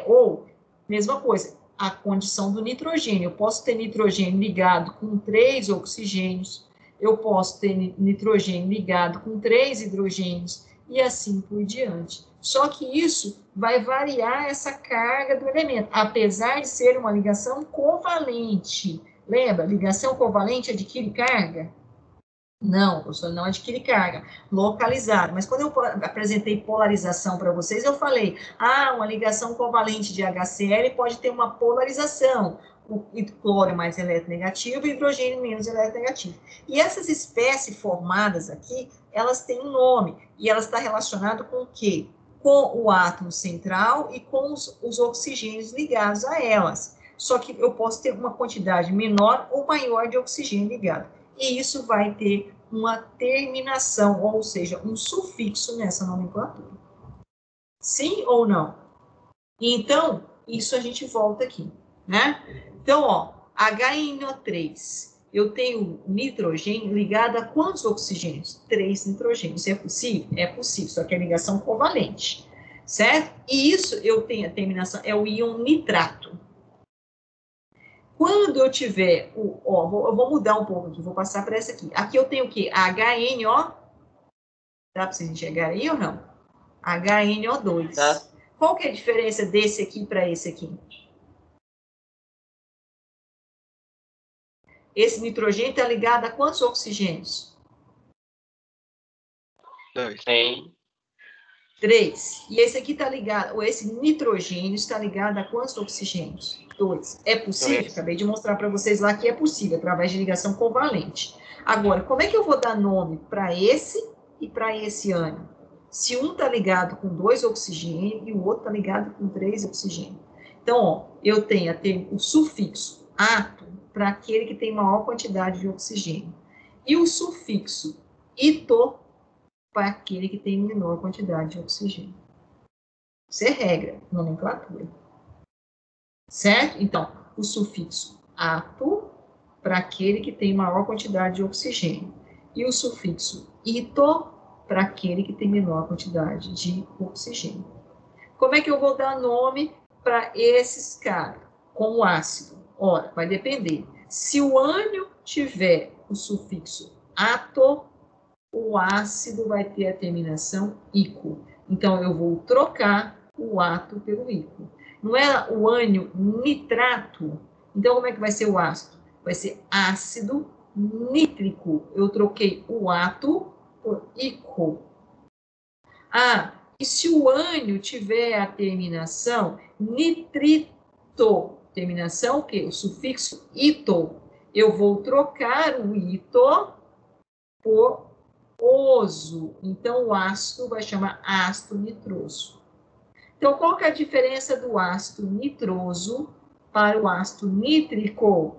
Ou, mesma coisa, a condição do nitrogênio. Eu posso ter nitrogênio ligado com 3 oxigênios, eu posso ter nitrogênio ligado com 3 hidrogênios, e assim por diante. Só que isso vai variar essa carga do elemento, apesar de ser uma ligação covalente. Lembra? Ligação covalente adquire carga? Não, professor, não adquire carga localizada. Mas quando eu apresentei polarização para vocês, eu falei, uma ligação covalente de HCl pode ter uma polarização. O cloro é mais eletronegativo e o hidrogênio menos eletronegativo. E essas espécies formadas aqui, elas têm um nome. E elas estão relacionadas com o quê? Com o átomo central e com os oxigênios ligados a elas. Só que eu posso ter uma quantidade menor ou maior de oxigênio ligado. E isso vai ter uma terminação, ou seja, um sufixo nessa nomenclatura. Sim ou não? Então, isso a gente volta aqui, né? Então, HNO3, eu tenho nitrogênio ligado a quantos oxigênios? 3 nitrogênios. É possível? É possível, só que é ligação covalente, certo? E isso eu tenho a terminação, é o íon nitrato. Quando eu tiver eu vou mudar um pouco aqui, vou passar para essa aqui. Aqui eu tenho o quê? HNO. Dá para vocês enxergarem aí ou não? HNO2. Tá. Qual que é a diferença desse aqui para esse aqui? Esse nitrogênio está ligado a quantos oxigênios? 2. 3. E esse aqui está ligado, ou esse nitrogênio está ligado a quantos oxigênios? 2. É possível? 2. Acabei de mostrar para vocês lá que é possível, através de ligação covalente. Agora, como é que eu vou dar nome para esse e para esse ânion? Se um está ligado com 2 oxigênios e o outro está ligado com 3 oxigênios. Então, eu tenho o sufixo ato para aquele que tem maior quantidade de oxigênio. E o sufixo ito para aquele que tem menor quantidade de oxigênio. Isso é regra, nomenclatura. Certo? Então, o sufixo ato para aquele que tem maior quantidade de oxigênio. E o sufixo ito para aquele que tem menor quantidade de oxigênio. Como é que eu vou dar nome para esses caras? Com o ácido. Ora, vai depender. Se o ânion tiver o sufixo ato, o ácido vai ter a terminação ico. Então, eu vou trocar o ato pelo ico. Não é o ânion nitrato? Então, como é que vai ser o ácido? Vai ser ácido nítrico. Eu troquei o ato por ico. E se o ânion tiver a terminação nitrito, terminação o quê? O sufixo ito. Eu vou trocar o ito por oso. Então, o ácido vai chamar ácido nitroso. Então, qual que é a diferença do ácido nitroso para o ácido nítrico?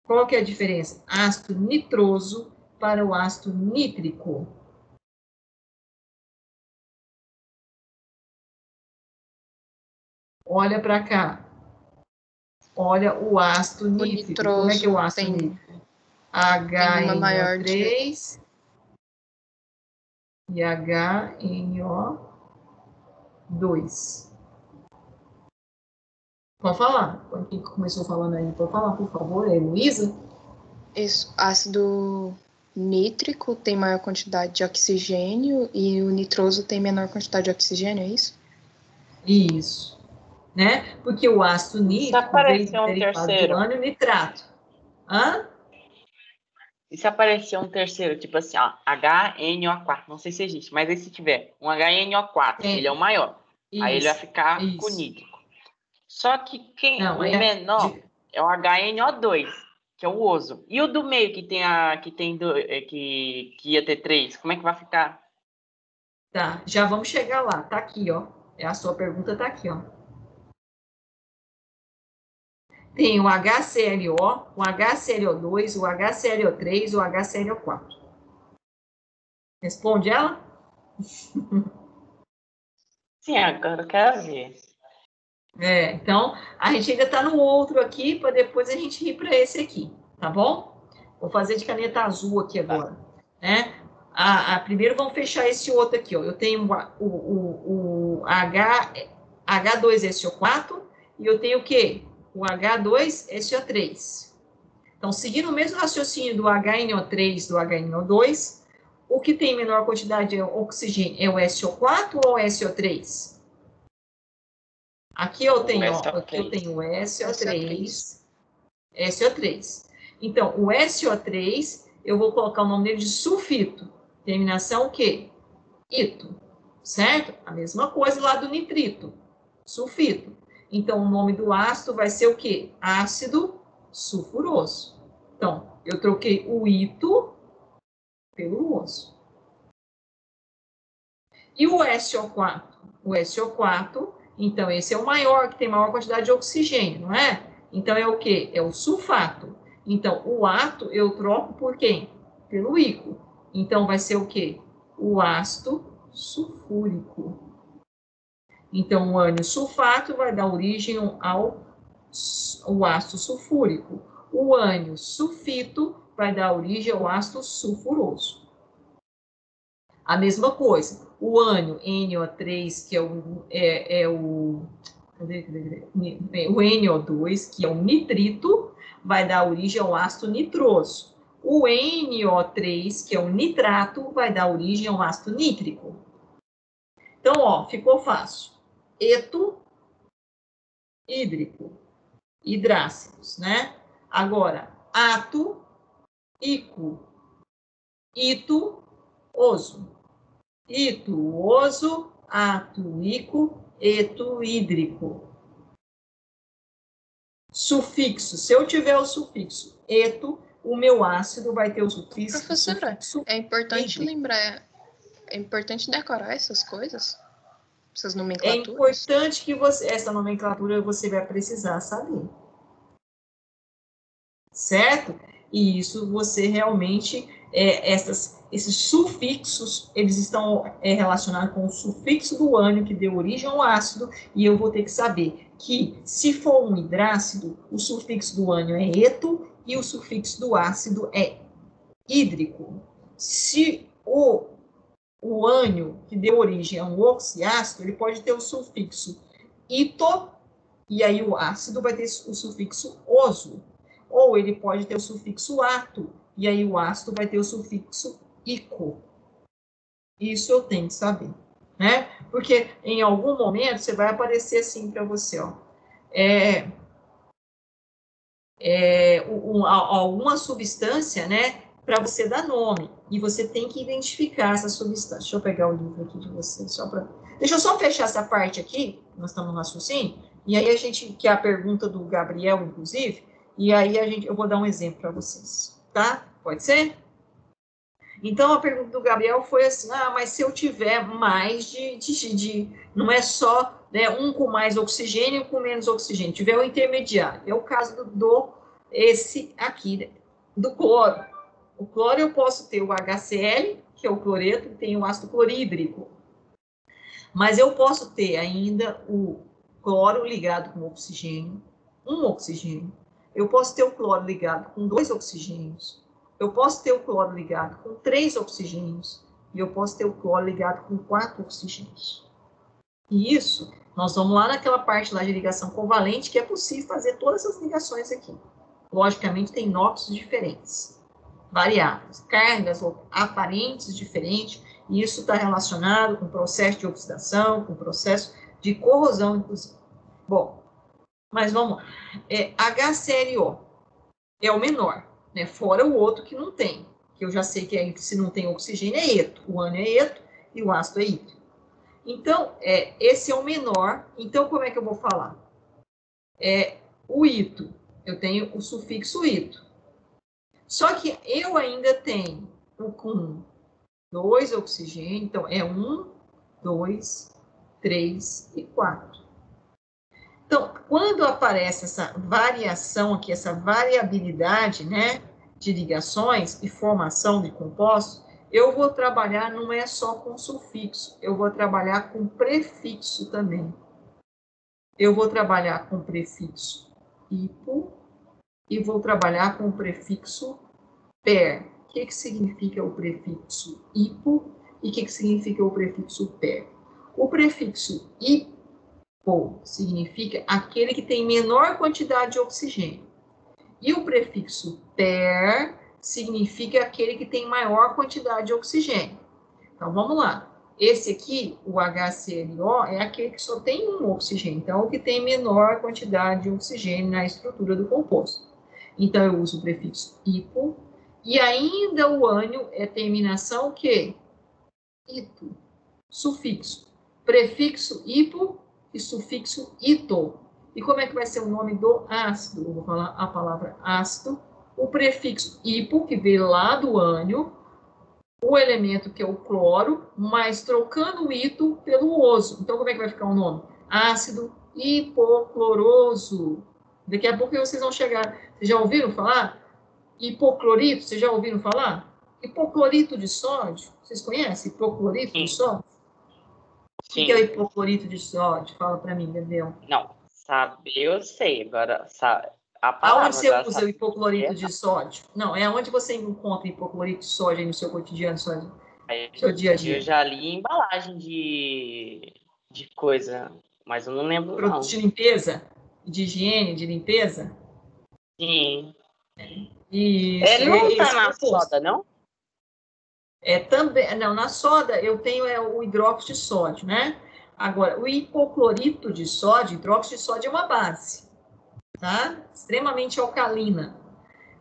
Qual que é a diferença? Ácido nitroso para o ácido nítrico. Olha para cá. Olha o ácido nítrico. Como é que é o ácido nítrico? HNO3 e HNO2. Pode falar. Quem começou falando aí, pode falar, por favor. É Heloísa? Isso, ácido nítrico tem maior quantidade de oxigênio e o nitroso tem menor quantidade de oxigênio, é isso? Isso. Né? Porque o ácido nítrico veio derivado do ânion nitrato. E se aparecer um terceiro, tipo assim, HNO4, não sei se existe, mas aí se tiver um HNO4, ele é o maior. Isso, aí ele vai ficar com nítrico. Só que o menor é o HNO2, que é o oso. E o do meio que ia ter 3, como é que vai ficar? Tá, já vamos chegar lá. Tá aqui, ó. A sua pergunta tá aqui, ó. Tem o HClO, o HClO2, o HClO3, o HClO4. Responde ela? Sim, agora eu quero ver. Então, a gente ainda está no outro aqui, para depois a gente ir para esse aqui, tá bom? Vou fazer de caneta azul aqui agora, né? Primeiro vamos fechar esse outro aqui, ó. Eu tenho o H2SO4 e eu tenho o quê? O H2SO3. Então, seguindo o mesmo raciocínio do HNO3, do HNO2, o que tem menor quantidade de oxigênio é o SO4 ou o SO3? Aqui eu tenho o SO3. SO3. Então, o SO3, eu vou colocar o nome dele de sulfito. Terminação o quê? Ito. Certo? A mesma coisa lá do nitrito. Sulfito. Então, o nome do ácido vai ser o quê? Ácido sulfuroso. Então, eu troquei o ito pelo oso. E o SO4? O SO4, então, esse é o maior, que tem maior quantidade de oxigênio, não é? Então, é o quê? É o sulfato. Então, o ato eu troco por quem? Pelo ico. Então, vai ser o quê? O ácido sulfúrico. Então, o ânion sulfato vai dar origem ao ácido sulfúrico. O ânion sulfito vai dar origem ao ácido sulfuroso. A mesma coisa, o ânion NO3, que é o NO2, que é o nitrito, vai dar origem ao ácido nitroso. O NO3, que é o nitrato, vai dar origem ao ácido nítrico. Então, ó, ficou fácil. Eto, hídrico, hidrácidos, né? Agora, ato, ico, ito, oso. Ito, oso, ato, ico, eto, hídrico. Sufixo, se eu tiver o sufixo eto, o meu ácido vai ter o sufixo. Professora, é importante lembrar, é importante decorar essas coisas, essas nomenclaturas. É importante que essa nomenclatura você vai precisar saber. Certo? E isso você realmente, esses sufixos, eles estão relacionados com o sufixo do ânion, que deu origem ao ácido, e eu vou ter que saber que, se for um hidrácido, o sufixo do ânion é eto, e o sufixo do ácido é hídrico. Se o ânion, que deu origem a um oxiácido, ele pode ter o sufixo ito, e aí o ácido vai ter o sufixo oso. Ou ele pode ter o sufixo ato, e aí o ácido vai ter o sufixo ico. Isso eu tenho que saber, né? Porque em algum momento você vai aparecer assim para você, ó. Alguma substância, né? Para você dar nome. E você tem que identificar essa substância. Deixa eu pegar o livro aqui de você, Deixa eu só fechar essa parte aqui, nós estamos no raciocínio, e aí que é a pergunta do Gabriel, inclusive, e aí eu vou dar um exemplo para vocês, tá? Pode ser? Então, a pergunta do Gabriel foi assim, mas se eu tiver mais não é só, né, um com mais oxigênio e com menos oxigênio, tiver o intermediário. É o caso esse aqui, do cloro. O cloro eu posso ter o HCl, que é o cloreto, que tem o ácido clorídrico. Mas eu posso ter ainda o cloro ligado com oxigênio, um oxigênio. Eu posso ter o cloro ligado com 2 oxigênios. Eu posso ter o cloro ligado com 3 oxigênios. E eu posso ter o cloro ligado com 4 oxigênios. E isso, nós vamos lá naquela parte lá de ligação covalente, que é possível fazer todas essas ligações aqui. Logicamente, tem nóxidos diferentes, variáveis, cargas aparentes diferentes, e isso está relacionado com o processo de oxidação, com o processo de corrosão, inclusive. Bom, mas vamos lá. HClO é o menor, né? Fora o outro que não tem, que eu já sei que se não tem oxigênio é eto, o ânion é eto e o ácido é hídrico. Então, esse é o menor. Então, como é que eu vou falar? O ito, eu tenho o sufixo ito. Só que eu ainda tenho com 2 oxigênios, então é 1, 2, 3 e 4. Então, quando aparece essa variação aqui, essa variabilidade, né, de ligações e formação de compostos, eu vou trabalhar não é só com sufixo, eu vou trabalhar com prefixo também. Eu vou trabalhar com prefixo hipo e vou trabalhar com o prefixo per. O que significa o prefixo hipo e o que significa o prefixo per? O prefixo hipo significa aquele que tem menor quantidade de oxigênio. E o prefixo per significa aquele que tem maior quantidade de oxigênio. Então, vamos lá. Esse aqui, o HClO, é aquele que só tem um oxigênio. Então, o que tem menor quantidade de oxigênio na estrutura do composto. Então, eu uso o prefixo hipo. E ainda o ânio é terminação o quê? Ito. Sufixo. Prefixo hipo e sufixo ito. E como é que vai ser o nome do ácido? Eu vou falar a palavra ácido. O prefixo hipo, que veio lá do ânio, o elemento que é o cloro, mas trocando o ito pelo oso. Então, como é que vai ficar o nome? Ácido hipocloroso. Daqui a pouco vocês vão chegar. Vocês já ouviram falar? Hipoclorito, vocês já ouviram falar? Hipoclorito de sódio. Vocês conhecem hipoclorito de sódio? Sim. O que é o hipoclorito de sódio? Fala para mim, Gabriel. Não, saber eu sei. Agora, a palavra... Aonde você usa o hipoclorito de sódio? Não, é onde você encontra hipoclorito de sódio aí no seu cotidiano, no seu dia a dia. Eu já li embalagem de coisa, mas eu não lembro, Produtos de limpeza? De higiene, de limpeza? Sim. Isso. Não está na soda, não? Também, não, na soda eu tenho o hidróxido de sódio, né? Agora, o hipoclorito de sódio, hidróxido de sódio é uma base, tá? Extremamente alcalina.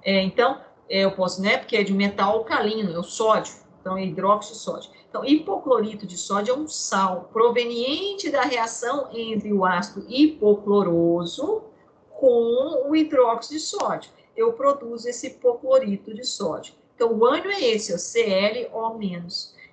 Então, eu posso, né? Porque é de metal alcalino, é o sódio, então é hidróxido de sódio. Então, hipoclorito de sódio é um sal proveniente da reação entre o ácido hipocloroso com o hidróxido de sódio. Eu produzo esse hipoclorito de sódio. Então, o ânion é esse, ClO-.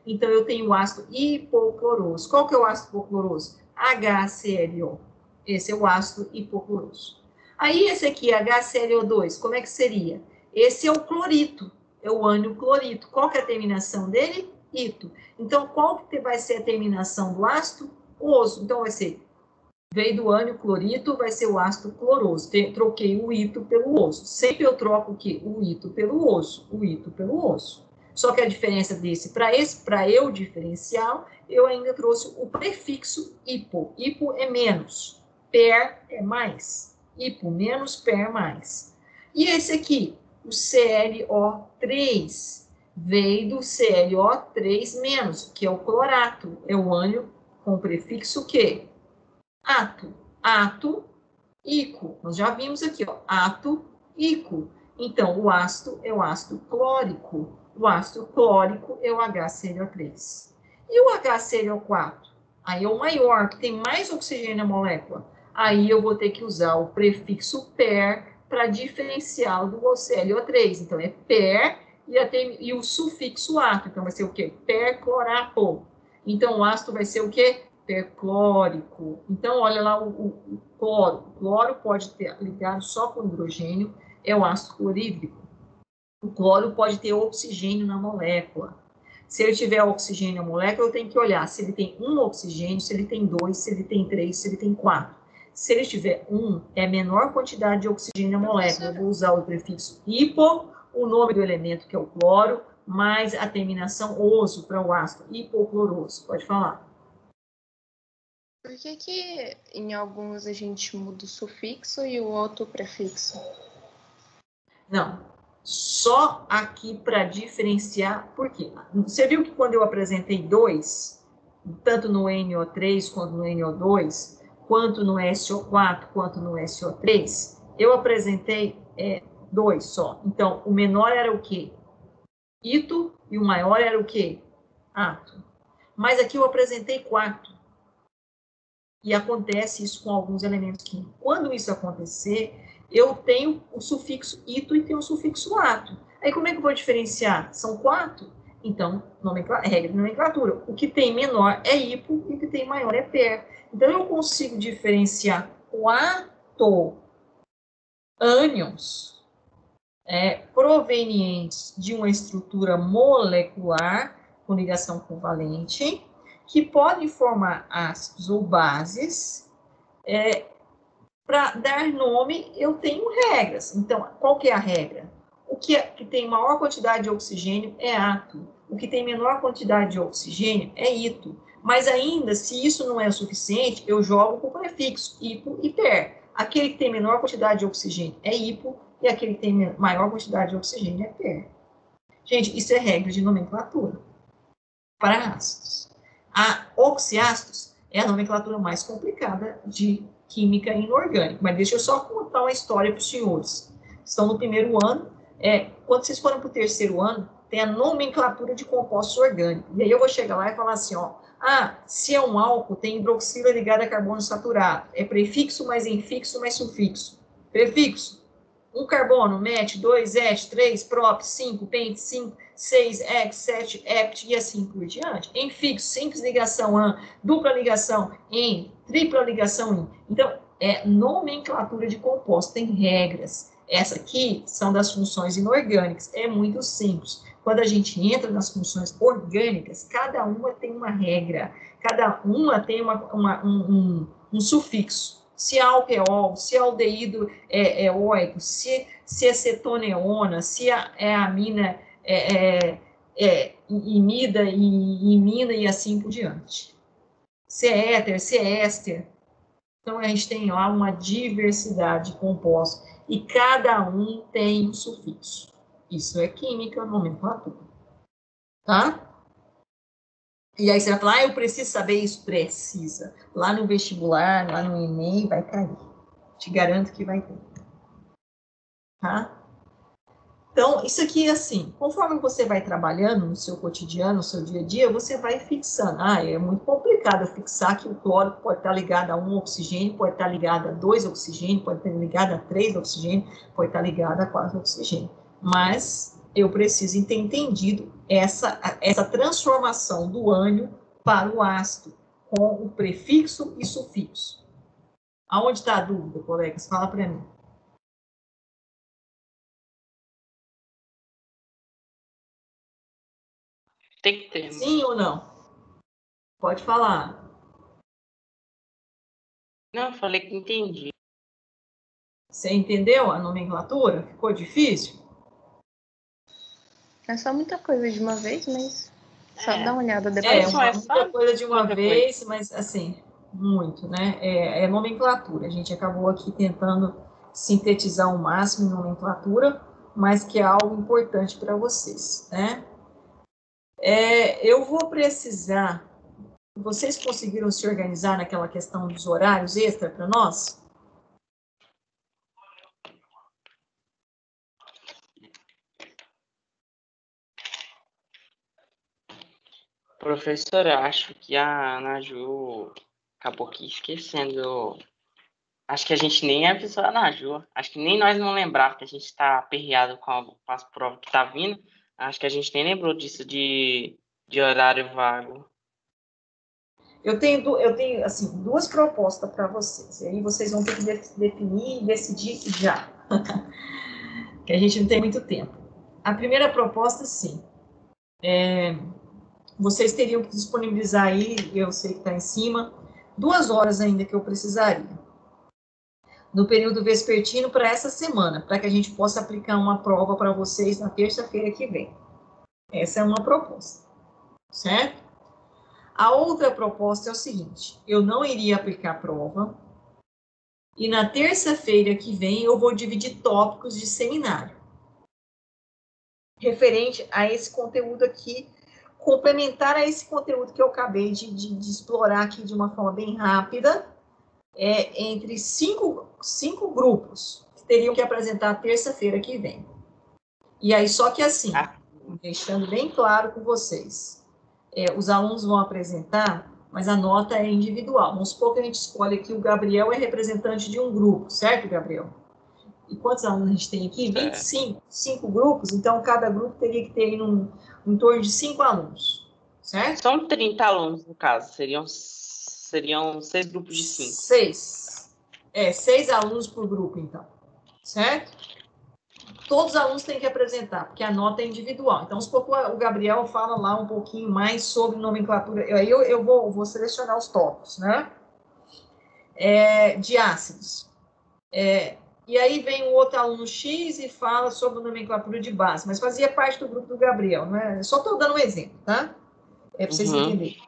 Então, eu tenho o ácido hipocloroso. Qual que é o ácido hipocloroso? HClO. Esse é o ácido hipocloroso. Aí, esse aqui, HClO2, como é que seria? Esse é o clorito, é o ânion clorito. Qual que é a terminação dele? Ito. Então, qual que vai ser a terminação do ácido? Oso. Então, vai ser, veio do ânion clorito, vai ser o ácido cloroso. Troquei o ito pelo oso. Sempre eu troco o quê? O ito pelo oso. O ito pelo oso. Só que a diferença desse para eu diferencial, eu ainda trouxe o prefixo hipo. Hipo é menos, per é mais. Hipo menos, per mais. E esse aqui, o ClO3, veio do ClO3 menos, que é o clorato. É o ânion com o prefixo o quê? Ato. Ato, ico. Nós já vimos aqui, ó. Ato, ico. Então, o ácido é o ácido clórico. O ácido clórico é o HClO3. E o HClO4? Aí é o maior, que tem mais oxigênio na molécula. Aí eu vou ter que usar o prefixo per para diferenciá-lo do ClO3. Então, é per e o sufixo ato. Então, vai ser o quê? Perclorato. Então, o ácido vai ser o quê? Perclórico. Então, olha lá o cloro. O cloro pode ter ligado só com hidrogênio, é o ácido clorídrico. O cloro pode ter oxigênio na molécula. Se ele tiver oxigênio na molécula, eu tenho que olhar se ele tem um oxigênio, se ele tem 2, se ele tem 3, se ele tem 4. Se ele tiver 1, é a menor quantidade de oxigênio na molécula. Eu vou usar o prefixo hipo, o nome do elemento que é o cloro, mais a terminação oso para o ácido hipocloroso. Pode falar. Por que em alguns a gente muda o sufixo e o outro o prefixo? Não, só aqui para diferenciar, por quê? Você viu que quando eu apresentei 2, tanto no NO3 quanto no NO2, quanto no SO4, quanto no SO3, eu apresentei 2 só. Então, o menor era o quê? Ito, e o maior era o quê? Ato. Mas aqui eu apresentei 4. E acontece isso com alguns elementos químicos. Quando isso acontecer, eu tenho o sufixo ito e tenho o sufixo ato. Aí como é que eu vou diferenciar? São 4? Então, regra de nomenclatura. O que tem menor é hipo e o que tem maior é per. Então, eu consigo diferenciar 4 ânions provenientes de uma estrutura molecular com ligação covalente, que podem formar ácidos ou bases. Para dar nome, eu tenho regras. Então, qual que é a regra? O que tem maior quantidade de oxigênio é ato. O que tem menor quantidade de oxigênio é ito. Mas ainda, se isso não é o suficiente, eu jogo com o prefixo hipo e per. Aquele que tem menor quantidade de oxigênio é hipo e aquele que tem maior quantidade de oxigênio é per. Gente, isso é regra de nomenclatura para ácidos. A oxiácidos é a nomenclatura mais complicada de química inorgânica. Mas deixa eu só contar uma história para os senhores. Estão no primeiro ano. Quando vocês forem para o terceiro ano, tem a nomenclatura de compostos orgânicos. E aí eu vou chegar lá e falar assim, ó, se é um álcool, tem hidroxila ligada a carbono saturado. É prefixo, mais infixo, mais sufixo. Prefixo, 1 carbono, met, 2 et, 3 prop, 5 pent, 5, 6 ex, 7 ept, e assim por diante. Infixo, simples ligação an, dupla ligação em, tripla ligação in. Então, nomenclatura de compostos, tem regras. Essa aqui são das funções inorgânicas, é muito simples. Quando a gente entra nas funções orgânicas, cada uma tem uma regra, cada uma tem um sufixo. Se álcool é ol, se aldeído é oico, se é cetoneona, se é amina imida e imina e assim por diante. Se é éter, se é éster. Então, a gente tem lá uma diversidade de compostos e cada um tem um sufixo. Isso é química, nomenclatura. Tá? E aí você vai falar, eu preciso saber isso? Precisa. Lá no vestibular, lá no Enem, vai cair. Te garanto que vai ter. Tá? Então, isso aqui, assim, conforme você vai trabalhando no seu cotidiano, no seu dia a dia, você vai fixando. É muito complicado fixar que o cloro pode estar ligado a 1 oxigênio, pode estar ligado a 2 oxigênio, pode estar ligado a 3 oxigênio, pode estar ligado a 4 oxigênio. Mas eu preciso ter entendido essa transformação do ânion para o ácido, com o prefixo e sufixo. Aonde está a dúvida, colegas? Fala para mim. Tem que ter. Sim ou não? Pode falar. Não, eu falei que entendi. Você entendeu a nomenclatura? Ficou difícil? É só muita coisa de uma vez, mas só dá uma olhada depois. Muita coisa de uma vez, mas assim, muito, né? É nomenclatura. A gente acabou aqui tentando sintetizar o máximo em nomenclatura, mas que é algo importante para vocês, né? Eu vou precisar. Vocês conseguiram se organizar naquela questão dos horários extra para nós? Professora, acho que a Ana Ju acabou aqui esquecendo. Acho que a gente nem avisou a Ana Ju. Acho que nem nós não lembrava que a gente está aperreado com as provas que tá vindo. Acho que a gente nem lembrou disso de horário vago. Eu tenho assim, 2 propostas para vocês. E aí vocês vão ter que definir e decidir já. Que a gente não tem muito tempo. A primeira proposta, sim. Vocês teriam que disponibilizar aí, eu sei que está em cima, 2 horas ainda que eu precisaria. No período vespertino para essa semana, para que a gente possa aplicar uma prova para vocês na terça-feira que vem. Essa é uma proposta. Certo? A outra proposta é o seguinte, eu não iria aplicar a prova, e na terça-feira que vem eu vou dividir tópicos de seminário, referente a esse conteúdo aqui, complementar a esse conteúdo que eu acabei de explorar aqui de uma forma bem rápida, entre 5 grupos, que teriam que apresentar terça-feira que vem. E aí, só que assim, deixando bem claro com vocês, os alunos vão apresentar, mas a nota é individual. Vamos supor que a gente escolhe aqui, o Gabriel é representante de um grupo, certo, Gabriel? E quantos alunos a gente tem aqui? 25, 5 grupos, então cada grupo teria que ter em torno de 5 alunos, certo? São 30 alunos, no caso, seriam 6 grupos de 5. 6. 6 alunos por grupo, então, certo? todos os alunos têm que apresentar, porque a nota é individual. Então, o Gabriel fala lá um pouquinho mais sobre nomenclatura. Aí eu vou selecionar os tópicos, né? De ácidos. E aí vem o outro aluno X e fala sobre nomenclatura de base, mas fazia parte do grupo do Gabriel, não é? Só estou dando um exemplo, tá? Para vocês entenderem.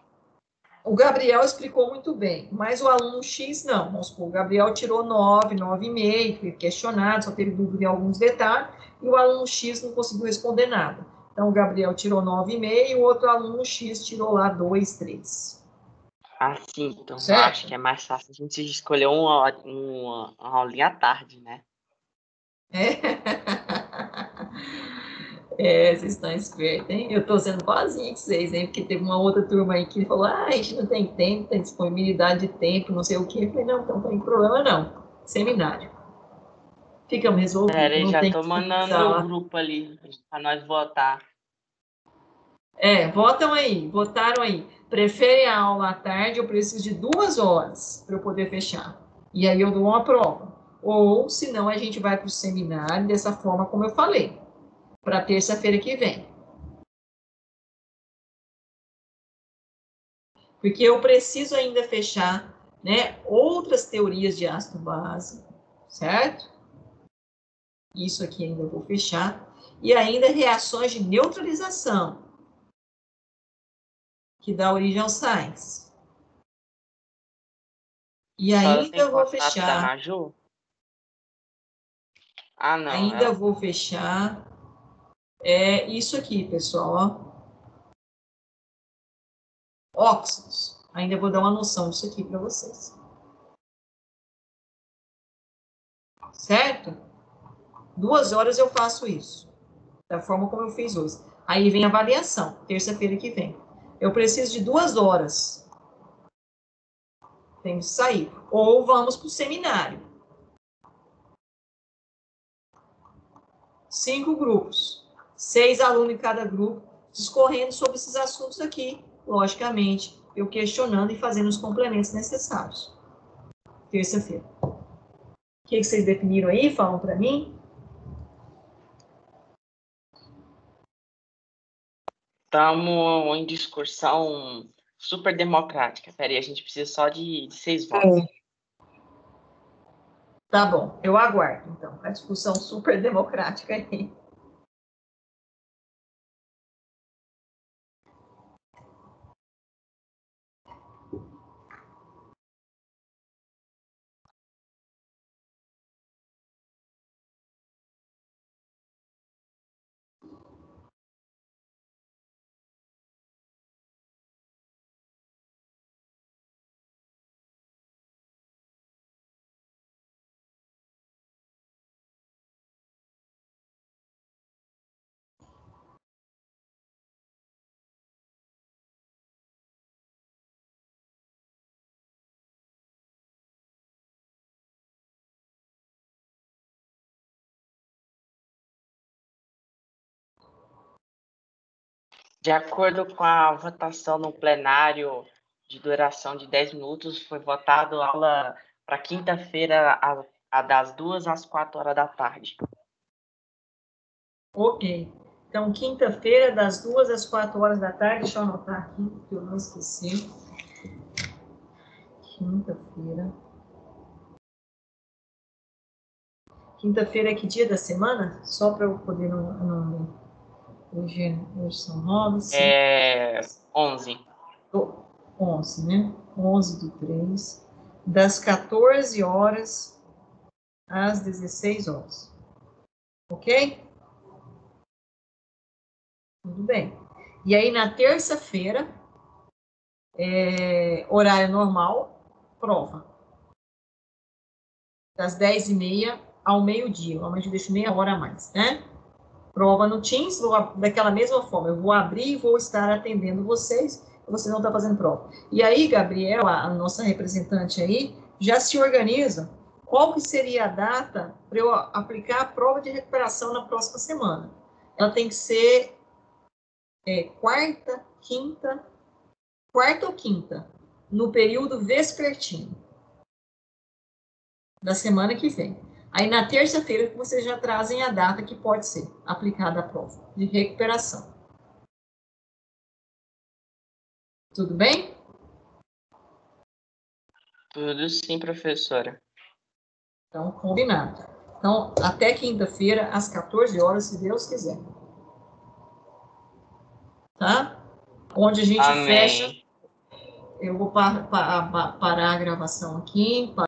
O Gabriel explicou muito bem, mas o aluno X não. Vamos supor, o Gabriel tirou 9, 9,5, foi questionado, só teve dúvida em alguns detalhes, e o aluno X não conseguiu responder nada. Então, o Gabriel tirou 9,5 e o outro aluno X tirou lá 2, 3. Assim, então certo? Eu acho que é mais fácil a gente escolher uma aulinha à tarde, né? Vocês estão espertos, hein? Eu estou sendo boazinha com vocês, hein? Porque teve uma outra turma aí que falou, a gente não tem tempo, tem disponibilidade de tempo, não sei o quê. Eu falei, não, então não tem problema não. Seminário. Ficamos resolvidos. Pera aí, não já tem tô que mandando precisar. o grupo ali para nós votar. Votam aí, votaram aí. Preferem a aula à tarde, eu preciso de 2 horas para eu poder fechar. E aí eu dou uma prova. Ou, senão, a gente vai para o seminário dessa forma como eu falei, para terça-feira que vem. Porque eu preciso ainda fechar, né, outras teorias de ácido base, certo? Isso aqui ainda vou fechar. E ainda reações de neutralização, que dá origem aos sais. E ainda eu vou fechar. Da Maju? Ah, não. Ainda vou fechar. Isso aqui, pessoal. Ó. Óxidos. Ainda vou dar uma noção disso aqui para vocês. Certo? 2 horas eu faço isso. Da forma como eu fiz hoje. Aí vem a avaliação, terça-feira que vem. Eu preciso de 2 horas. Tem que sair. Ou vamos para o seminário. 5 grupos. 6 alunos em cada grupo, discorrendo sobre esses assuntos aqui, logicamente, eu questionando e fazendo os complementos necessários. Terça-feira. O que vocês definiram aí? Falam para mim. Estamos em discussão super democrática. Peraí, a gente precisa só de 6 votos. Tá bom, eu aguardo, então, a discussão super democrática aí. De acordo com a votação no plenário de duração de 10 minutos, foi votado aula para quinta-feira, das 2 às 4 horas da tarde. Ok. Então, quinta-feira, das 2 às 4 horas da tarde, deixa eu anotar aqui, porque eu não esqueci. Quinta-feira. Quinta-feira é que dia da semana? Só para eu poder não... Hoje são 9, 11. 11, né? 11/3. Das 14 horas às 16 horas. Ok? Tudo bem. E aí, na terça-feira, horário normal, prova. Das 10h30 ao meio-dia. Normalmente eu deixo meia hora a mais, né? Prova no Teams, daquela mesma forma. Eu vou abrir e vou estar atendendo vocês. Vocês vão estar fazendo prova. E aí, Gabriela, a nossa representante aí, já se organiza. Qual que seria a data para eu aplicar a prova de recuperação na próxima semana? Ela tem que ser quarta ou quinta, no período vespertino da semana que vem. Aí, na terça-feira, vocês já trazem a data que pode ser aplicada a prova de recuperação. Tudo bem? Tudo sim, professora. Então, combinado. Então, até quinta-feira, às 14 horas, se Deus quiser. Tá? Onde a gente Amém. fecha. Eu vou parar a gravação aqui.